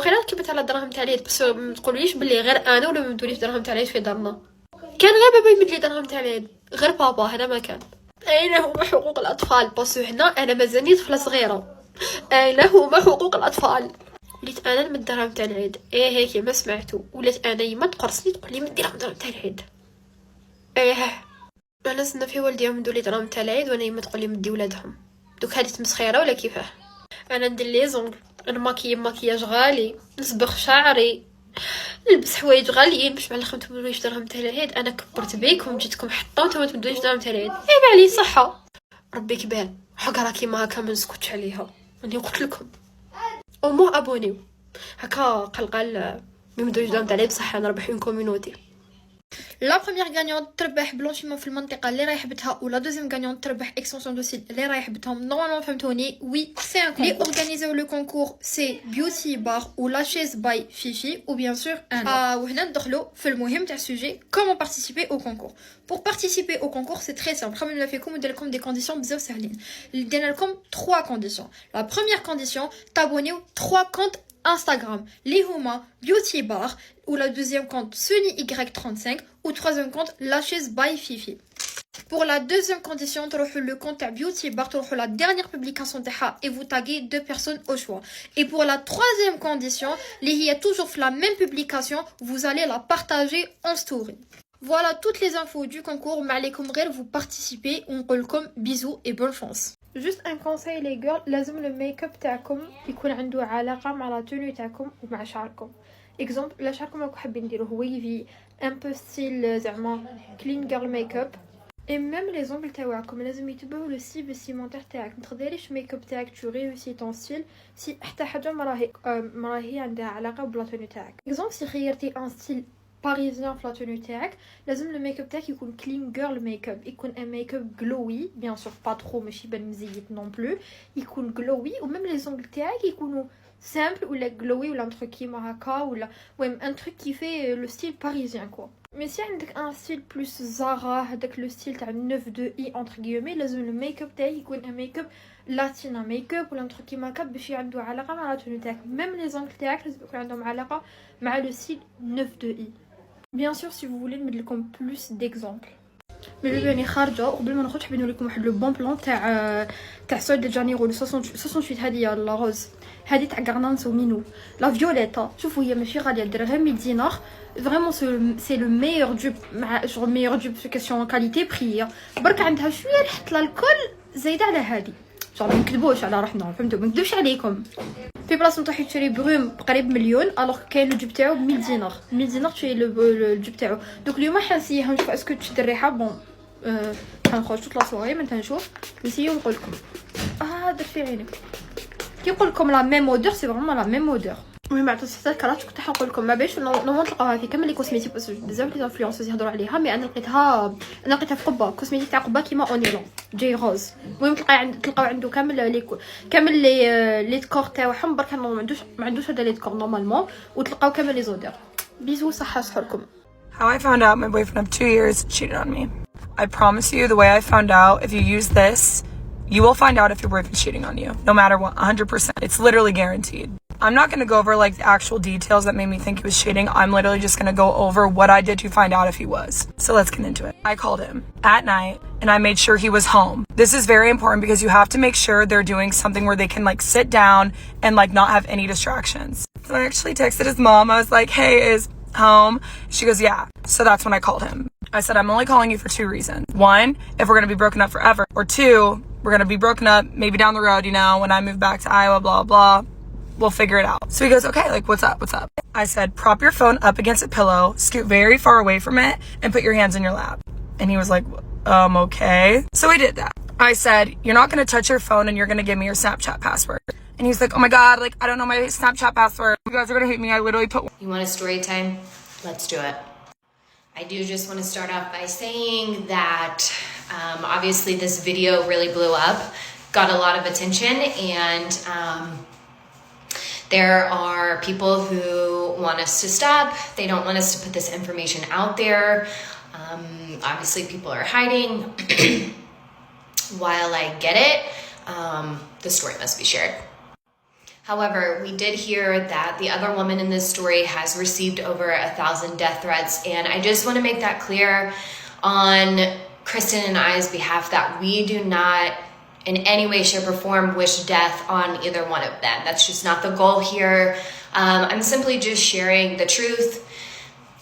واقيلا كبت على الدراهم تاع العيد بس ما تقوليش بلي غير انا ولا ما مدوليش دراهم تاع العيد في دارنا. كان غير بابا يمد لي دراهم تاع العيد، غير بابا هذا ما كان. اين هما حقوق الاطفال؟ باسو هنا انا مازالني طفله صغيره. اين هما حقوق الاطفال؟ وليت انا نمد دراهم تاع العيد. هيك ما سمعتو، ولات انا يما تقرصني تقول لي مدي دراهم تاع العيد. انا سنا في والدي مدوا لي دراهم تاع العيد وانا يما تقول لي مدي ولادهم. دوك هذه تمسخيره ولا كيفاه؟ انا ندير لي زونغ، نماكي ماكياج غالي، نصبغ شعري، نلبس حوايج غاليين باش معلخ ما تمدوليش درهم تاع العيد. انا كبرت بيكم جيتكم حطه وانتم ما تمدوليش درهم تاع العيد. عيب علي صحه. ربي كبال حقره كيما هكا ما نسكتش عليها. راني قلت لكم او مو ابونيو هكا قلقال ما يمدوليش درهم تاع العيد بصح نربح اون كوميونيتي. لا بروميير غانيون تربح بلونشيمون في المنطقه اللي راهي حبتها، ولا دوزيام غانيون تربح اكستنسيون دو سيت اللي راهي حبتهم. نورمالمون فهمتوني؟ وي سي ان لي اورغانيزيو لو كونكور سي بيوتي بار و لا شيز باي فيفي و بيان سور انا. وهنا ندخلوا في المهم تاع السوجي كومون بارتيسيبي او كونكور. Pour participer au concours, c'est très simple. خممنا فيكم ودير لكم des conditions بزاف ساهلين. درنا لكم 3 conditions. La première condition, t'abonner 3 comptes Instagram. Les huma Beauty Bar ou la deuxième compte Sunny Y35 ou troisième compte La Chaise by Fifi. Pour la deuxième condition, tu le compte Beauty Bar, tu la dernière publication et vous taguez 2 personnes au choix. Et pour la troisième condition, il y a toujours la même publication, vous allez la partager en story. Voilà toutes les infos du concours. Ma'alaikum غير vous participez. On comme bisous et bonne chance. Juste un conseil les girls, لازم le make-up تاعكم يكون عنده علاقة مع la tenue تاعكم ومع شعركم. exemple لا شعركم راكم حابين ديروه wavy un peu style زعما clean girl make-up. et même les ongles تاعكم لازم يتبعوا le style vestimentaire تاعك. ما تقدريش make-up تاعك tu réussis ton style si حتى حاجة ما راهي عندها علاقة بلا tenue تاعك. exemple si خيرتي un style parisien في لا توني تاعك لازم الميك اب تاعك يكون كلين جيرل ميك اب، يكون ان ميك اب جلوي بيان سور با ترو ماشي يبان مزيت نون بلو، يكون جلوي وميم لي زونغل تاعك يكونوا سامبل ولا جلوي ولا ان تروك كيما هكا ولا المهم ان تروك كي في لو ستيل باريزيان كوا. مي سي عندك ان ستيل بلوس زارا هذاك لو ستيل تاع 9 دو اي انتر غيومي لازم الميك اب تاعك يكون ان ميك اب لاتينا ميك اب ولا ان تروك كيما هكا باش عنده علاقه مع لا توني تاعك. ميم لي زونغل تاعك لازم يكون عندهم علاقه مع لو ستيل 9 دو اي. Bien sûr si vous voulez نمد لكم plus d'exemples. مي بيبي خارجه وقبل ما نخرج حبيت نوريكم لكم واحد لو بون بلان تاع سول دي جانيرو لو 68 هذه لا روز هذه تاع غارنانس ومينو لا فيوليتا. شوفوا هي ماشي غاليه دير غير 100 دينار. فريمون سي لو ميور دوب مع جو ميور دوب في كيسيون كاليتي بري. برك عندها شويه ريحه الكل زايده على هذه ما نكذبوش على روحنا فهمتوا ما نكذبش عليكم. في بلاصه نروح تشري بروم بقريب مليون الوغ كاين لو جوب تاعو ب 100 دينار. 100 دينار تشري لو جوب تاعو. دوك اليوم حنسيها نشوف اسكو تشد الريحه بون. حنخرج توت لا سواري ما نشوف نسيو نقول لكم. درت في عيني كي نقول لكم لا ميم اودور سي فريمون لا ميم اودور. المهم عطيت حتى الكراج كنت حنقول لكم ما باش نورمال تلقاوها في كامل لي كوسميتيك بزاف لي انفلونسرز يهضروا عليها. مي انا لقيتها في قبه كوسميتيك تاع قبه كيما اونيلون جاي روز. المهم تلقاو عنده كامل لي ديكور تاعهم برك ما عندوش هذا لي ديكور نورمالمون وتلقاو كامل لي زودور. بيزو صحه صحلكم. How I found out my boyfriend of 2 years cheated on me. I promise you the way I found out, if you use this, you will find out if your boyfriend's cheating on you. No matter what, 100%. It's literally guaranteed. I'm not going to go over like the actual details that made me think he was cheating. I'm literally just going to go over what I did to find out if he was. So let's get into it. I called him at night and I made sure he was home. This is very important because you have to make sure they're doing something where they can like sit down and like not have any distractions. So I actually texted his mom. I was like, hey, is home? She goes, yeah. So that's when I called him. I said, I'm only calling you for 2 reasons. 1, if we're going to be broken up forever. Or 2, we're going to be broken up maybe down the road, you know, when I move back to Iowa, blah, blah. We'll figure it out. So he goes, okay, like, what's up? What's up? I said, prop your phone up against a pillow, scoot very far away from it, and put your hands in your lap. And he was like, okay. So we did that. I said, you're not going to touch your phone and you're going to give me your Snapchat password. And he's like, oh my God, like, I don't know my Snapchat password. You guys are going to hate me. I literally put... You want a story time? Let's do it. I do just want to start off by saying that obviously this video really blew up, got a lot of attention, and there are people who want us to stop. They don't want us to put this information out there. Obviously people are hiding. While I get it, the story must be shared. However, we did hear that the other woman in this story has received over 1,000 death threats, and I just want to make that clear on Kristen and I's behalf that we do not in any way, shape, or form wish death on either one of them. That's just not the goal here. I'm simply just sharing the truth,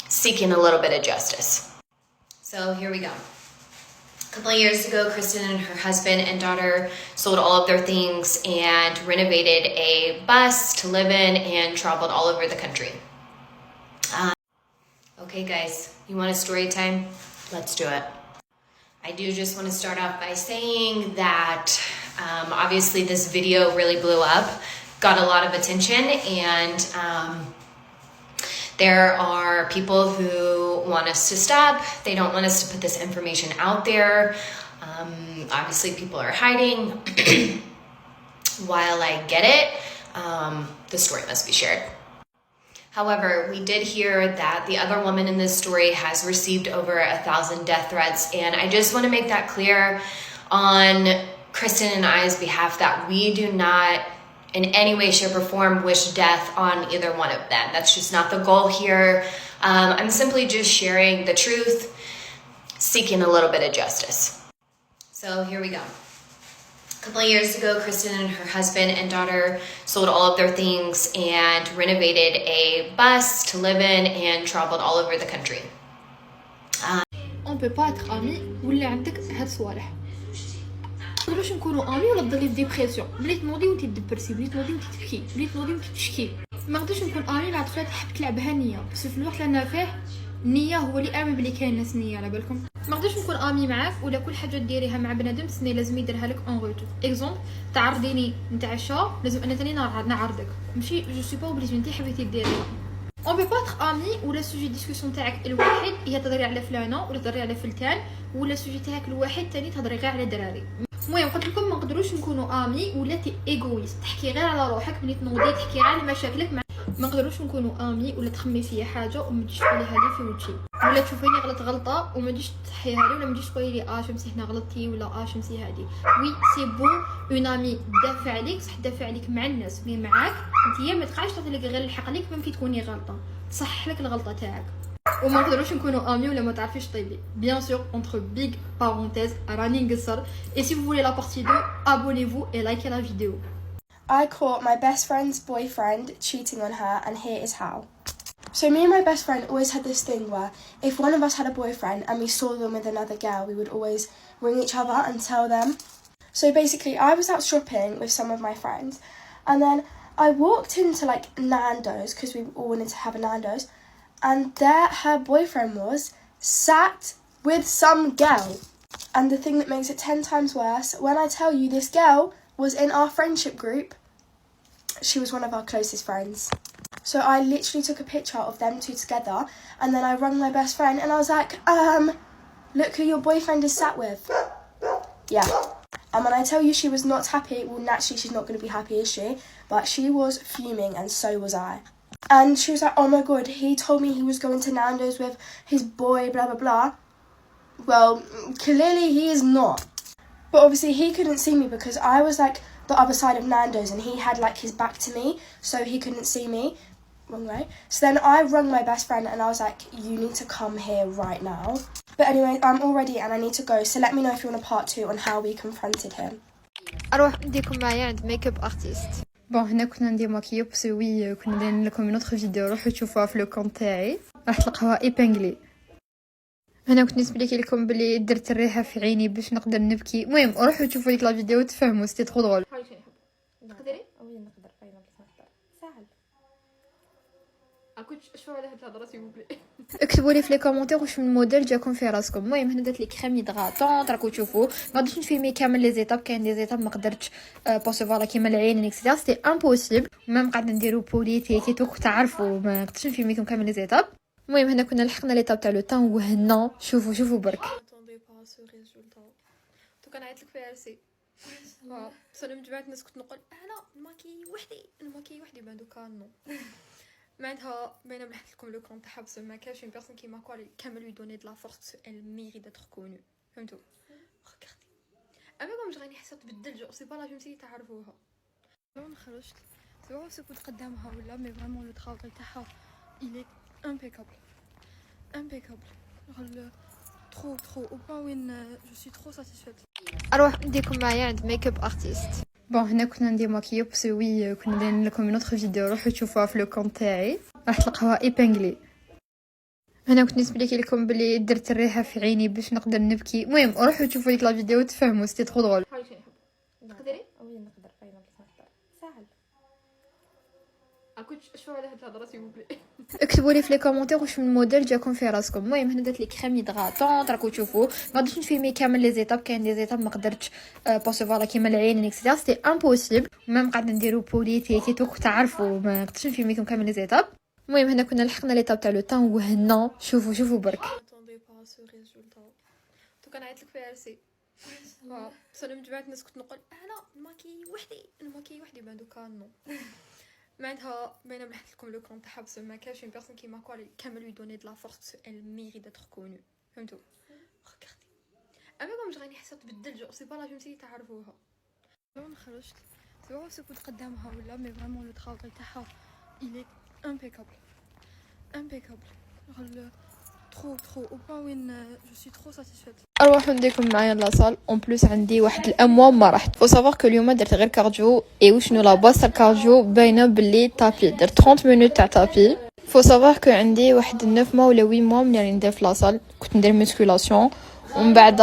seeking a little bit of justice. So here we go. A couple of years ago, Kristen and her husband and daughter sold all of their things and renovated a bus to live in and traveled all over the country. Okay guys, you want a story time? Let's do it. I do just want to start off by saying that obviously this video really blew up, got a lot of attention, and there are people who want us to stop. They don't want us to put this information out there. Obviously people are hiding. While I get it, the story must be shared. However, we did hear that the other woman in this story has received over 1,000 death threats, and I just want to make that clear on Kristen and I's behalf that we do not in any way, shape, or form wish death on either one of them. That's just not the goal here. I'm simply just sharing the truth, seeking a little bit of justice. So here we go. A couple of years ago, Kristen and her husband and daughter sold all of their things and renovated a bus to live in and traveled all over the country. On peut pas être amis ولا عندك هاد الصوالح. نقدروش نكونوا امي ولا تضلي في ديبرسيون، بليت نوضي وانت تدبرسي، بليت نوضي وانت تبكي، بليت نوضي وانت تشكي. ما نقدرش نكون امي مع طفله تحب تلعبها نيه، بس في الوقت اللي انا فيه النيه هو اللي امن بلي كاين ناس نيه على بالكم. ما نقدرش نكون امي معاك ولا كل حاجه ديريها مع بنادم تسني لازم يديرها لك اون روتو. اكزومبل تعرضيني نتعشى لازم انا ثاني نعرضك، ماشي جو سي با اوبليجي انت حبيتي ديريها. اون بي با تر امي ولا سوجي ديسكوسيون تاعك الواحد هي تهضري على فلانه ولا تهضري على فلتان، ولا سوجي تاعك الواحد ثاني تهضري غير على دراري. المهم قلت لكم ما نقدروش نكونوا امي ولا تي ايغويست تحكي غير على روحك ملي تنوضي تحكي على مشاكلك مع. ما نقدروش نكونوا امي ولا تخمي فيا حاجه وما تجيش تقوليها لي في وجهي، ولا تشوفيني غلط غلطه وما تجيش تحيها لي، ولا ما تجيش تقولي لي شمسي هنا غلطتي ولا شمسي هادي. وي سي بون اون امي تدافع عليك، صح تدافع عليك مع الناس مي معاك انت ما تبقاش تعطي لك غير الحق ليك ممكن تكوني غلطه، تصحح لك الغلطه تاعك. وما نقدروش نكونوا امي ولا ما تعرفيش طيبي. بيان سور entre big parenthèses راني نقصر. et si vous voulez la partie 2 abonnez-vous et likez la vidéo. I caught my best friend's boyfriend cheating on her, and here is how. So me and my best friend always had this thing where if one of us had a boyfriend and we saw them with another girl, we would always ring each other and tell them. So basically I was out shopping with some of my friends, and then I walked into like Nando's because we all wanted to have a Nando's, and there her boyfriend was sat with some girl. And the thing that makes it 10 times worse, when I tell you this girl was in our friendship group, she was one of our closest friends. So I literally took a picture of them two together, and then I rang my best friend and I was like, look who your boyfriend is sat with. Yeah. And when I tell you she was not happy, well naturally she's not going to be happy, is she? But she was fuming, and so was I. And she was like, oh my god, he told me he was going to Nando's with his boy, blah blah blah. Well, clearly he is not. But obviously he couldn't see me because I was like the other side of Nando's and he had like his back to me, so he couldn't see me. Wrong way. So then I rang my best friend and I was like, you need to come here right now. But anyway, I'm all ready and I need to go, so let me know if you want a part 2 on how we confronted him. اروح نديكم معايا عند ميك اب ارتيست. بون هنا كنا ندير ماكياب وي كنا دايرين لكم نوتر فيديو، روحوا تشوفوها في لو كونت تاعي راح تلقاوها ايبانغلي. هنا كنت نسبليكي لكم بلي درت الريحه في عيني باش نقدر نبكي. المهم روحوا تشوفوا ديك لا فيديو وتفهموا سيتي ترو درول. تقدري وي نقدر باينه بس نقدر سهل. كنت شوفوا على هاد الهضره سي بوبلي. اكتبوا لي في لي كومونتير واش من موديل جاكم في راسكم. المهم هنا درت لي كريم هيدراتون راكم تشوفوا. ما قدرتش نفيلمي كامل لي زيتاب، كاين لي زيتاب ما قدرتش بوسيفوالا كيما العين اكسيتيرا، سيتي امبوسيبل. ميم قعدنا نديرو بوليتيكي توك تعرفوا ما قدرتش نفيلميكم كامل لي زيتاب. المهم هنا كنا لحقنا ليطاب تاع لو تان وهنا شوفوا برك. دوك نعيط لك في عرسي. انا من جماعه الناس كنت نقول انا نماكي وحدي بعد دوكا نو. معناتها باينه ملحت لكم لو كونط تاعها بس ما كاينش اون بيرسون كي ماكو كامل لي دوني دو لا فورس ال ميري داتر كونو. فهمتوا؟ ريغاردي اما كون غادي حسيت بالدل جو سي با لا جيم سي تعرفوها. خرجت سواء سكوت قدامها ولا مي فريمون لو طراوي تاعها il est impeccable trop au point وين je suis trop satisfaite. اروح نديكم معايا عند ميك اب ارتست. بون هنا كنا ندير ماكياب بسوي، كنا دايرين لكم من اوتر فيديو، روحوا تشوفوها في لو كونت تاعي راح تلقاوها ايبانغلي. هنا كنت نسبليكي لكم بلي درت الريحه في عيني باش نقدر نبكي. المهم روحوا تشوفوا ديك لا فيديو وتفهموا، سيتي ترو درول. تقدري وي نقدر باينه بس نقدر سهل. كنت شوفوا على هاد الهضره سي بوبلي. اكتبوا لي في لي كومونتير واش من موديل جاكم في راسكم. المهم هنا درت لي كريم هيدراتون، راكم تشوفوا ما قدرتش نفيلمي كامل لي زيتاب، كاين لي زيتاب ما قدرتش باسو فوالا كيما العين اكسيتيرا سيتي امبوسيبل. ميم قعدنا نديرو بولي تيتي توك تعرفوا ما قدرتش نفيلميكم كامل لي زيتاب. المهم هنا كنا لحقنا ليطاب تاع لو تان وهنا شوفوا برك. اتوندي با سو ريزولتا تو كان عيط لك في ارسي صار من جماعه الناس كنت نقول انا نماكي وحدي بعد دوكا نو معناتها باينه ملحت لكم لو كونت تاعها بس ما كاش اون بيرسون كي ماكو كامل لي دوني دو لا فورس ال ميري داتر كونو فهمتوا. ريغاردي اما كون راني حسيت بالدل جو سي با لا جيمسي تعرفوها لون خرجت سواء سكوت قدامها ولا مي فريمون لو طراوي تاعها il est impeccable trop au point وين je suis trop satisfaite. اروح نديكم معايا لاصال اون بلوس عندي واحد الاموام ما رحت. فو سافوار كو اليوم درت غير كارديو اي وشنو لا باس تاع الكارديو باينه باللي طابي درت 30 مينوت تاع طابي. فو سافوار كو عندي واحد 9 موا ولا 8 موا من ندير في لاصال، كنت ندير ميسكولاسيون ومن بعد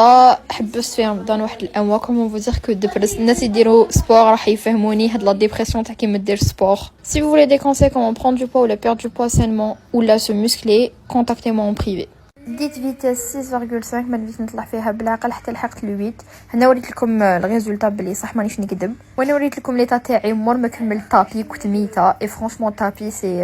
حبست في رمضان واحد الاموا. كومون فو دير كو دبرس الناس يديروا سبور راح يفهموني هاد لا ديبرسيون تاع كي ما دير سبور. سي vous voulez des conseils comment prendre du poids ou perdre du poids sainement ou la se muscler, contactez-moi en privé. ديت فيتاس 6.5 ما نبيش نطلع فيها بالعقل حتى لحقت ل 8. هنا وريت لكم الريزولطا بلي صح مانيش نكذب، وانا وريت لكم ليطا تاعي مور ما كمل طابي كنت ميته. اي فرانشمون طابي سي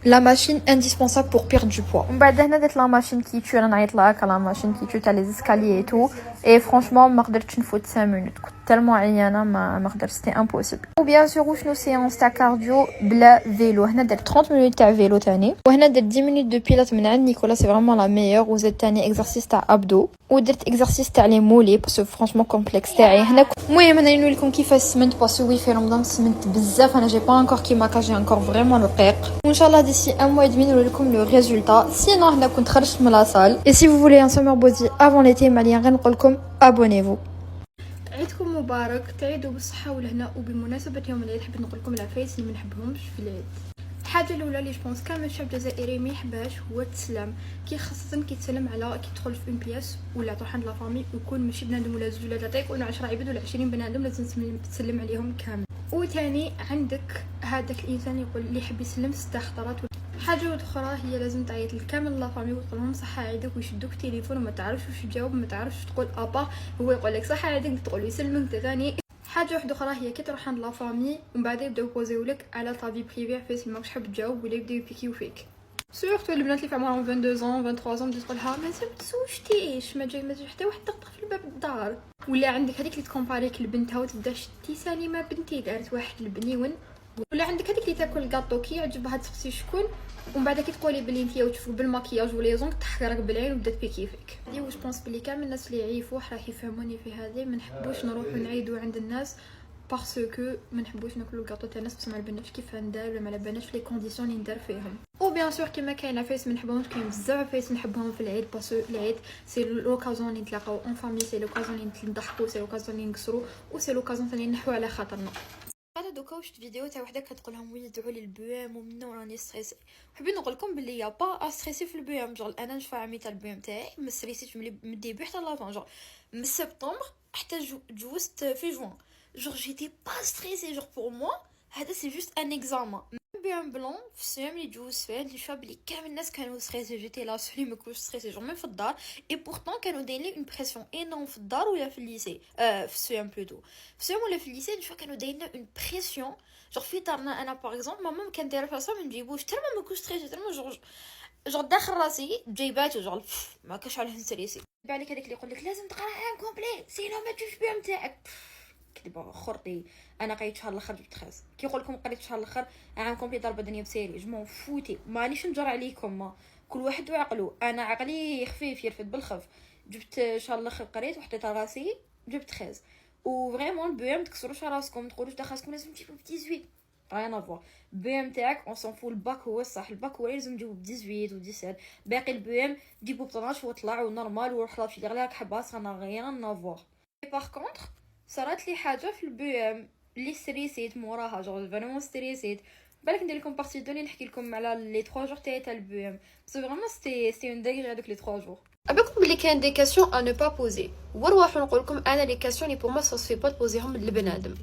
لا ماشين انديسبونسابل بور بيردre du poids. ومن بعد هنا درت لا ماشين كي تو، انا نعيط لها لا ماشين كي تو تاع لي اسكاليي تو. اي فرانشمون ما قدرتش نفوت 5 مينوت، كنت تالمون عيانه ما قدرت، سيتي امبوسيبل. وبيان سور شنو سيونس تاع كارديو بلا فيلو. هنا درت 30 مينوت تاع فيلو تاني، وهنا درت 10 مينوت دو بيلات من عند نيكولا سي فريمون لا ميور. وزدت تاني اكزرسيس تاع ابدو ودرت اكزرسيس تاع لي مولي باسكو فرانشمون كومبلكس تاعي هنا. المهم انا نقول لكم كيفاش سمنت باسكو وي في رمضان سمنت بزاف. انا جي با انكور كيما كاجي انكور فريمون رقيق، وان شاء الله ديسي ان موا ادمي نقول لكم لو ريزولطا. سينو هنا كنت خرجت من لاصال. اي سي فو فولي ان سمر بودي افون ليتي ماليان غير نقول لكم ابونيفو. عيدكم مبارك، تعيدوا بالصحه والهنا. وبمناسبه يوم العيد حبيت نقول لكم العفايس اللي ما نحبهمش في العيد. الحاجه الاولى اللي جبونس كامل الشعب الجزائري ما يحبهاش هو التسلام، كي خاصه كي تسلم على كي تدخل في اون بياس ولا تروح عند لا فامي ويكون ماشي بنادم ولا زوج ولا ثلاثه، يكونوا 10 عباد ولا 20 بنادم لازم تسلم عليهم كامل. وثاني عندك هذاك الانسان يقول اللي يحب يسلم 6 خطرات. حاجه اخرى هي لازم تعيط لكامل لا فامي وتقول لهم صحه عيدك ويشدوك التليفون وما تعرفش واش تجاوب، ما تعرفش تقول ابا هو يقول لك صحه عيدك تقول له يسلمك ثاني. حاجه واحده اخرى هي كي تروح عند لا فامي ومن بعد يبداو يبوزيو لك على طابي بريفي فاس ماكش حاب تجاوب ولا يبداو يبيكيو فيك. سورتو البنات اللي في عمرهم 22 23 بدي تقولها ما سمعتوش ما جاي حتى واحد دق في الباب الدار. ولا عندك هذيك اللي تكومباريك لبنتها وتبدا شتي سليمه بنتي دارت واحد البنيون. ولا عندك هذيك اللي تاكل الكاطو كي يعجبها تسقسي شكون ومن بعد كي تقولي بلي نتيا وتشوفك بالماكياج ولا زونك تحقرك بالعين وبدات بيكي فيك. دي واش بونس بلي كامل الناس اللي يعيفوا راح يفهموني في هذه. ما نحبوش نروحوا نعيدوا عند الناس باسكو ما نحبوش ناكلوا الكاطو تاع الناس بس ما عرفناش كيف ندار ولا ما عرفناش في لي كونديسيون اللي ندار فيهم. و بيان سور كيما كاين عفايس ما نحبهمش، كاين بزاف عفايس نحبهم في العيد باسكو العيد سي لوكازيون اللي نتلاقاو اون فامي، سي لوكازيون اللي نضحكوا، سي لوكازيون اللي نكسروا، و سي لوكازيون ثاني نحو على خاطرنا. انا دوكا وشت فيديو تاع وحده كتقول لهم وي دعوا لي البوام ومنا راني ستريسي. حبيت نقول لكم بلي يا با ستريسي في البوام. جور انا نشفع عمي تاع البوام تاعي ما ستريسيتش من الديبي حتى لافون، جور من سبتمبر حتى جوزت في جوان. جور جيتي با ستريسي. جور بور موا هذا سي جوست ان اكزامان. بيان بلون في السيام اللي جوز فيه نشوف بلي كامل الناس كانوا ستريسي. جيتي لا سولي ما كنتش ستريسي جور ميم في الدار. اي بورطون كانوا دايرين لي اون بريسيون انون في الدار ولا في الليسي في السيام بلوتو في السيام ولا في الليسي نشوف كانوا دايرين اون بريسيون. جور في دارنا انا باغ اكزومبل ماما كان دايره فاسا ما نجيبوش ترى ما كنتش ستريسي ترى جور داخل راسي جايباتو جور ما كاش على نستريسي. بالك هذاك اللي يقول لك لازم تقرا عام كومبلي سينو ما تجوش بيام تاعك كذبه خرطي. انا قريت شهر الاخر جبت خاص كي يقول لكم قريت شهر الاخر عام كومبلي ضربه الدنيا بسيري جمون فوتي مانيش نجر عليكم ما. كل واحد وعقله. انا عقلي خفيف يرفد بالخف. جبت شهر الاخر قريت وحطيت راسي جبت خاز. و فريمون البوام تكسروش راسكم تقولوش دخلكم لازم تجيبوا 18 rien à voir. البي ام تاعك on s'en fout. الباك هو الصح، الباك هو لازم تجيبو ب 18 و 17. باقي البي ام جيبو ب 12 وطلع ونورمال وروح في اللي راك حبها. ça n'a rien à voir. et par contre صارت لي حاجه في البي ام اللي ستريسيت موراها، جو فريمون ستريسيت. بالك ندير لكم بارتي دوني نحكي لكم على لي 3 جور تاع البي ام. بس فريمون سي اون داغري هذوك لي 3 جور. أبيكم بلي كاين دي كاسيون ا نو با بوزي، ونروح نقول لكم انا لي كاسيون اللي بور ما سا سفي با تبوزيهم للبنادم.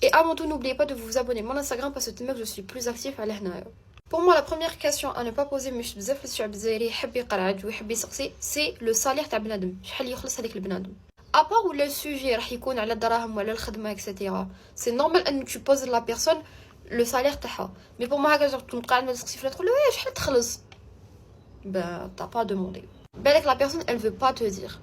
Et avant tout, n'oubliez pas de vous abonner à mon Instagram parce que je suis plus actif à l'hnaïa. Pour moi, la première question à ne pas poser, mais je بزاف الشعب الجزائري يحب يقرا ويحب يسقسي، سي لو صالير تاع بنادم، شحال يخلص هذاك البنادم. ابار ولا السوجي راح يكون على الدراهم ولا الخدمه اكسيتيرا، سي نورمال ان tu poses la personne لو صالير تاعها. مي بور ما هكا تكون قاعد ما تسقسي فيها تقول له واش شحال تخلص، با تا با دوموندي. بالك la personne elle veut pas te dire.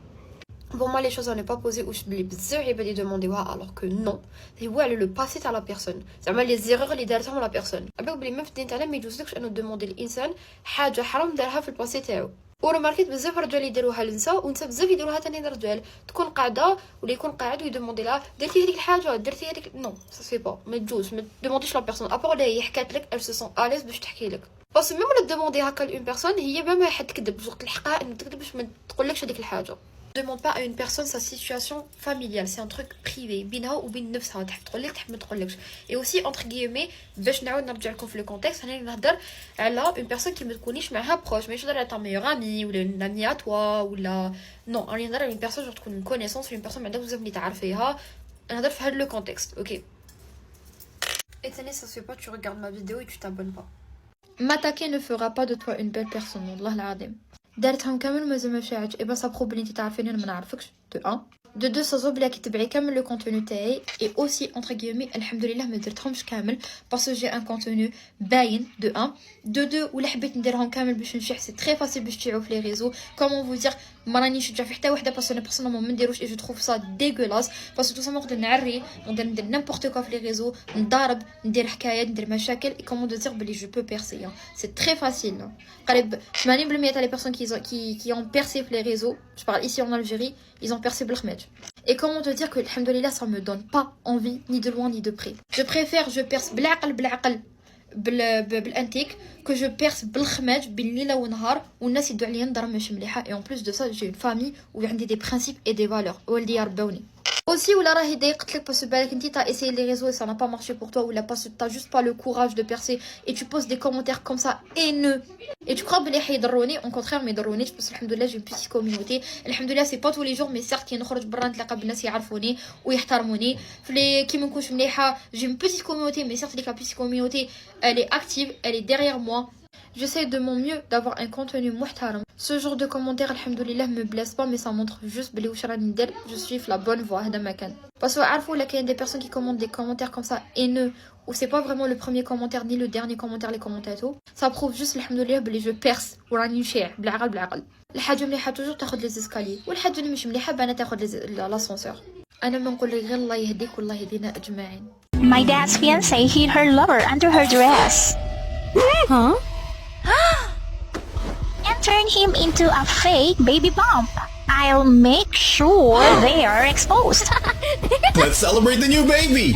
Pour moi, les choses à ne pas poser ou je vais demander alors que non. C'est où elle le passé à la personne. C'est les erreurs les derrière la personne. Avec les mêmes d'internet mais je sais que je demander l'insan حاجة حرام دارها في الباسي تاعو. ورماركيت بزاف رجال يديروها للنساء ونساء بزاف يديروها تاني للرجال. تكون قاعدة ولا يكون قاعد ويدموندي لها درتي هذيك الحاجة درتي هذيك نو سا سي با ما تجوز ما ديمونديش لا بيرسون ابار اللي هي حكات لك elle se sent à l'aise باش تحكي لك. بس ميم ولا ديموندي هكا لون بيرسون هي ما حد تكذب وقت الحقها ان تكذب باش ما تقولكش هذيك الحاجة. Ne demande pas à une personne sa situation familiale, c'est un truc privé بينها وبين نفسها، تحب تقول لك تحب ما تقولكش. et aussi entre guillemets باش نعاود نرجع لكم في لو كونتكست انا نهضر على une personne qui ما تكونيش معها بروش، ماشي نهضر على ta meilleure amie ولا une amie à toi ولا non، انا نهضر على une personne genre تكون une connaissance une personne عندك بزاف اللي تعرفيها، نهضر في هذا لو كونتكست اوكي. et tenez ça se fait pas tu regardes ma vidéo et tu t'abonnes pas. M'attaquer ne fera pas de toi une belle personne والله العظيم. دارتهم كامل مازال ما شاعتش اي با صابرو بلي انت تعرفيني انا ما نعرفكش دو 1 دو 2 صازو بلا كتبعي كامل لو كونتوني تاعي اي اوسي انتر غيومي الحمد لله ما درتهمش كامل باسكو جي ان كونتوني باين دو 1 دو 2 ولا حبيت نديرهم كامل باش نشيح سي تري فاسيل باش تشيعوا في لي ريزو كومون فو دير ما رانيش نشجع في حتى وحده باسكو انا بيرسونيلمون ما نديروش اي جو تروف سا ديغولاس باسكو تو سا نقدر نعري نقدر ندير نيمبورت كوا في لي ريزو نضارب ندير حكايات ندير مشاكل اي كومون دو دير بلي جو بو بيرسي سي تري فاسيل قريب 80% تاع لي بيرسون qui ont percé les réseaux, je parle ici en Algérie, ils ont percé بالخماج. Et comment te dire que alhamdoulilah ça me donne pas envie ni de loin ni de près. Je préfère je perce بالعقل بالانتيك que je perce بالخماج بالليل ونهار والناس يدوا عليا نضرب ماشي مليحه. et en plus de ça j'ai une famille où عندي des principes et des valeurs والدي يربوني. aussi ولا راهي ضايقت لك باسكو بالك انت تا essayé les réseaux et ça n'a pas marché pour toi ولا parce que t'as juste pas le courage de percer et tu poses des commentaires comme ça haineux et tu crois بلي حيضروني au contraire ما يضرونيش بس الحمد لله j'ai une petite communauté الحمد لله c'est pas tous les jours mais certes كي نخرج برا نتلاقى بالناس يعرفوني ويحترموني في كي ما نكونش مليحه j'ai une petite communauté mais certes la petite communauté elle est active elle est derrière moi. J'essaie de mon mieux d'avoir un contenu muhtaram. Ce genre de commentaires, alhamdoulilah, me blesse pas, mais ça montre juste que je suis la bonne voie. Parce que il y a des personnes qui commentent des commentaires comme ça haineux, où c'est pas vraiment le premier commentaire ni le dernier commentaire, les commentateurs. Ça prouve juste, alhamdoulilah, que je perce, ou rani cher, بالعقل. الحاجة مليحة toujours تاخد les escaliers, والحاجة اللي مش مليحة بنا تاخد l'ascenseur. أنا ما نقول غير الله يهديك والله يهدينا أجمعين. My dad's fiancée hid her lover under her dress. Huh? And turned him into a fake baby bump. I'll make sure they are exposed. Let's celebrate the new baby!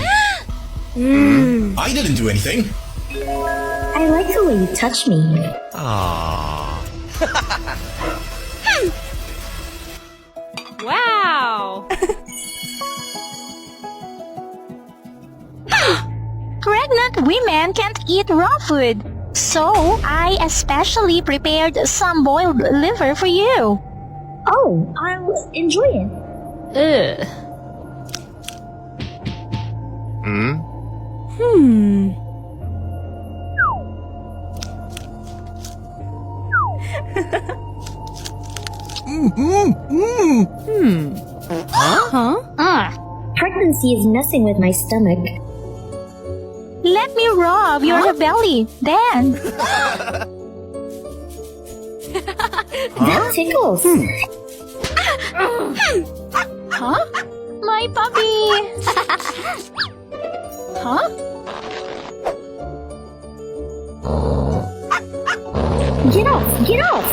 I didn't do anything. I like the way you touch me. Aww. Wow! Pregnant women can't eat raw food. So, I especially prepared some boiled liver for you. Oh, I'll enjoy it. Ugh. Pregnancy is messing with my stomach. Let me rub your belly, then. That tickles. Huh? My puppy. Huh? Get off! Get off!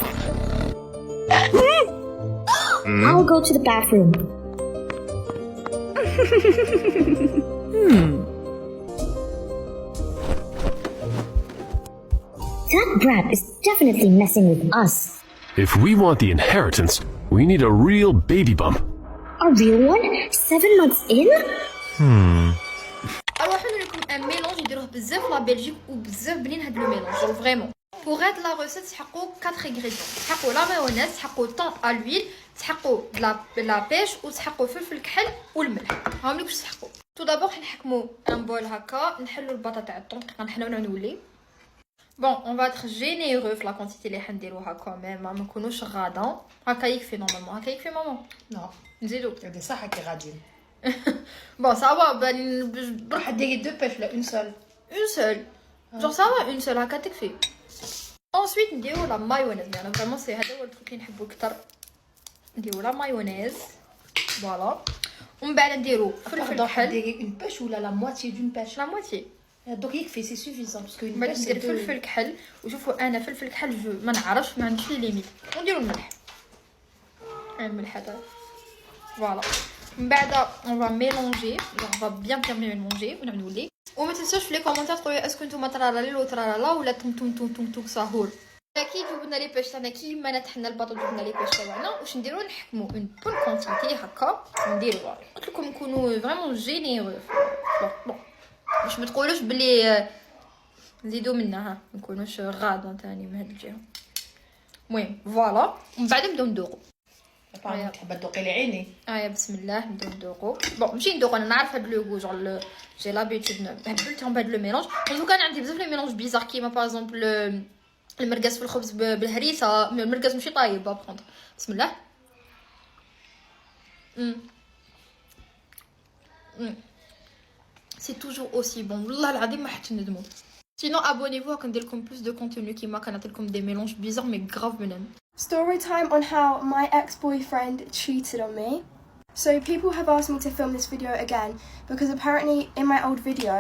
I'll go to the bathroom. That brat is definitely messing with us. If we want the inheritance, we need a real baby bump. A real one? 7 months in? اروح لكم ان ميلونج يديروه بزاف لا بلجيك وبزاف بنين هاد لو ميلونج فريمون بوغ هاد لا روسيت تحقوا 4 انغريديون تحقوا لا مايونيز تحقوا طون ا لويل تحقوا لا بيش وتحقوا فلفل كحل والملح هاهم لي واش تحقوا تو دابور نحكموا ان بول هكا نحلوا البطاطا تاع الطون دقيقه نحناو نولي بون اون فا جينيرو في لا كونتيتي اللي حنديروها كوميم ما نكونوش غادون هكا يكفي نورمالمون هكا يكفي ماما نو نزيدو هادي صح هكا غاديين بون سافا راح ديري دو بيش لا اون سول genre ça va une seule هكا تكفي ensuite نديرو لا مايونيز يعني فريمون سي هذا هو التروك اللي نحبو اكثر نديرو لا مايونيز فوالا ومن بعد نديرو فلفل كحل ديري اون بيش ولا لا مواتي دون بيش لا موتي دوك يكفي سي سوفيزون باسكو اون بعد بيش ندير فلفل كحل وشوفوا انا فلفل كحل ما نعرفش ما عنديش لي ليميت ونديرو الملح الملح هذا فوالا من بعد اون فا ميلونجي اون فا بيان ميلونجي ونولي وما تنساوش في لي كومونتير تقولوا اسكو نتوما ترارالي ولا ترارالا ولا تم تم تم تم تم ساهور كي جبنا لي بيش تاعنا كيما انا طحنا البطاط جبنا لي بيش تاعنا واش نديرو نحكمو اون بون كونتيتي هكا ونديروها قلت لكم نكونوا فريمون جينيرو بون باش ما تقولوش بلي نزيدو منها ما نكونوش غادون ثاني من هاد الجهه المهم فوالا ومن بعد نبداو ندوقو تحب تدوقي لي عيني بسم الله نبداو ندوقو بون ماشي ندوق انا نعرف هاد لو غو جون جي لابيتود هبلتهم بهاد لو ميلونج دونك كان عندي بزاف لي ميلونج بيزار كيما باغ اكزومبل المرقص في الخبز بالهريسه المرقص ماشي طايب بابخونط بسم الله سي توجور اوسي بون والله العظيم ما حتى ندمو sinon abonnez-vous كندير لكم بلوس دو كونتوني كيما كنعطي لكم دي ميلونج بيزار مي غراف بنان Story time on how my ex-boyfriend cheated on me. So people have asked me to film this video again because apparently in my old video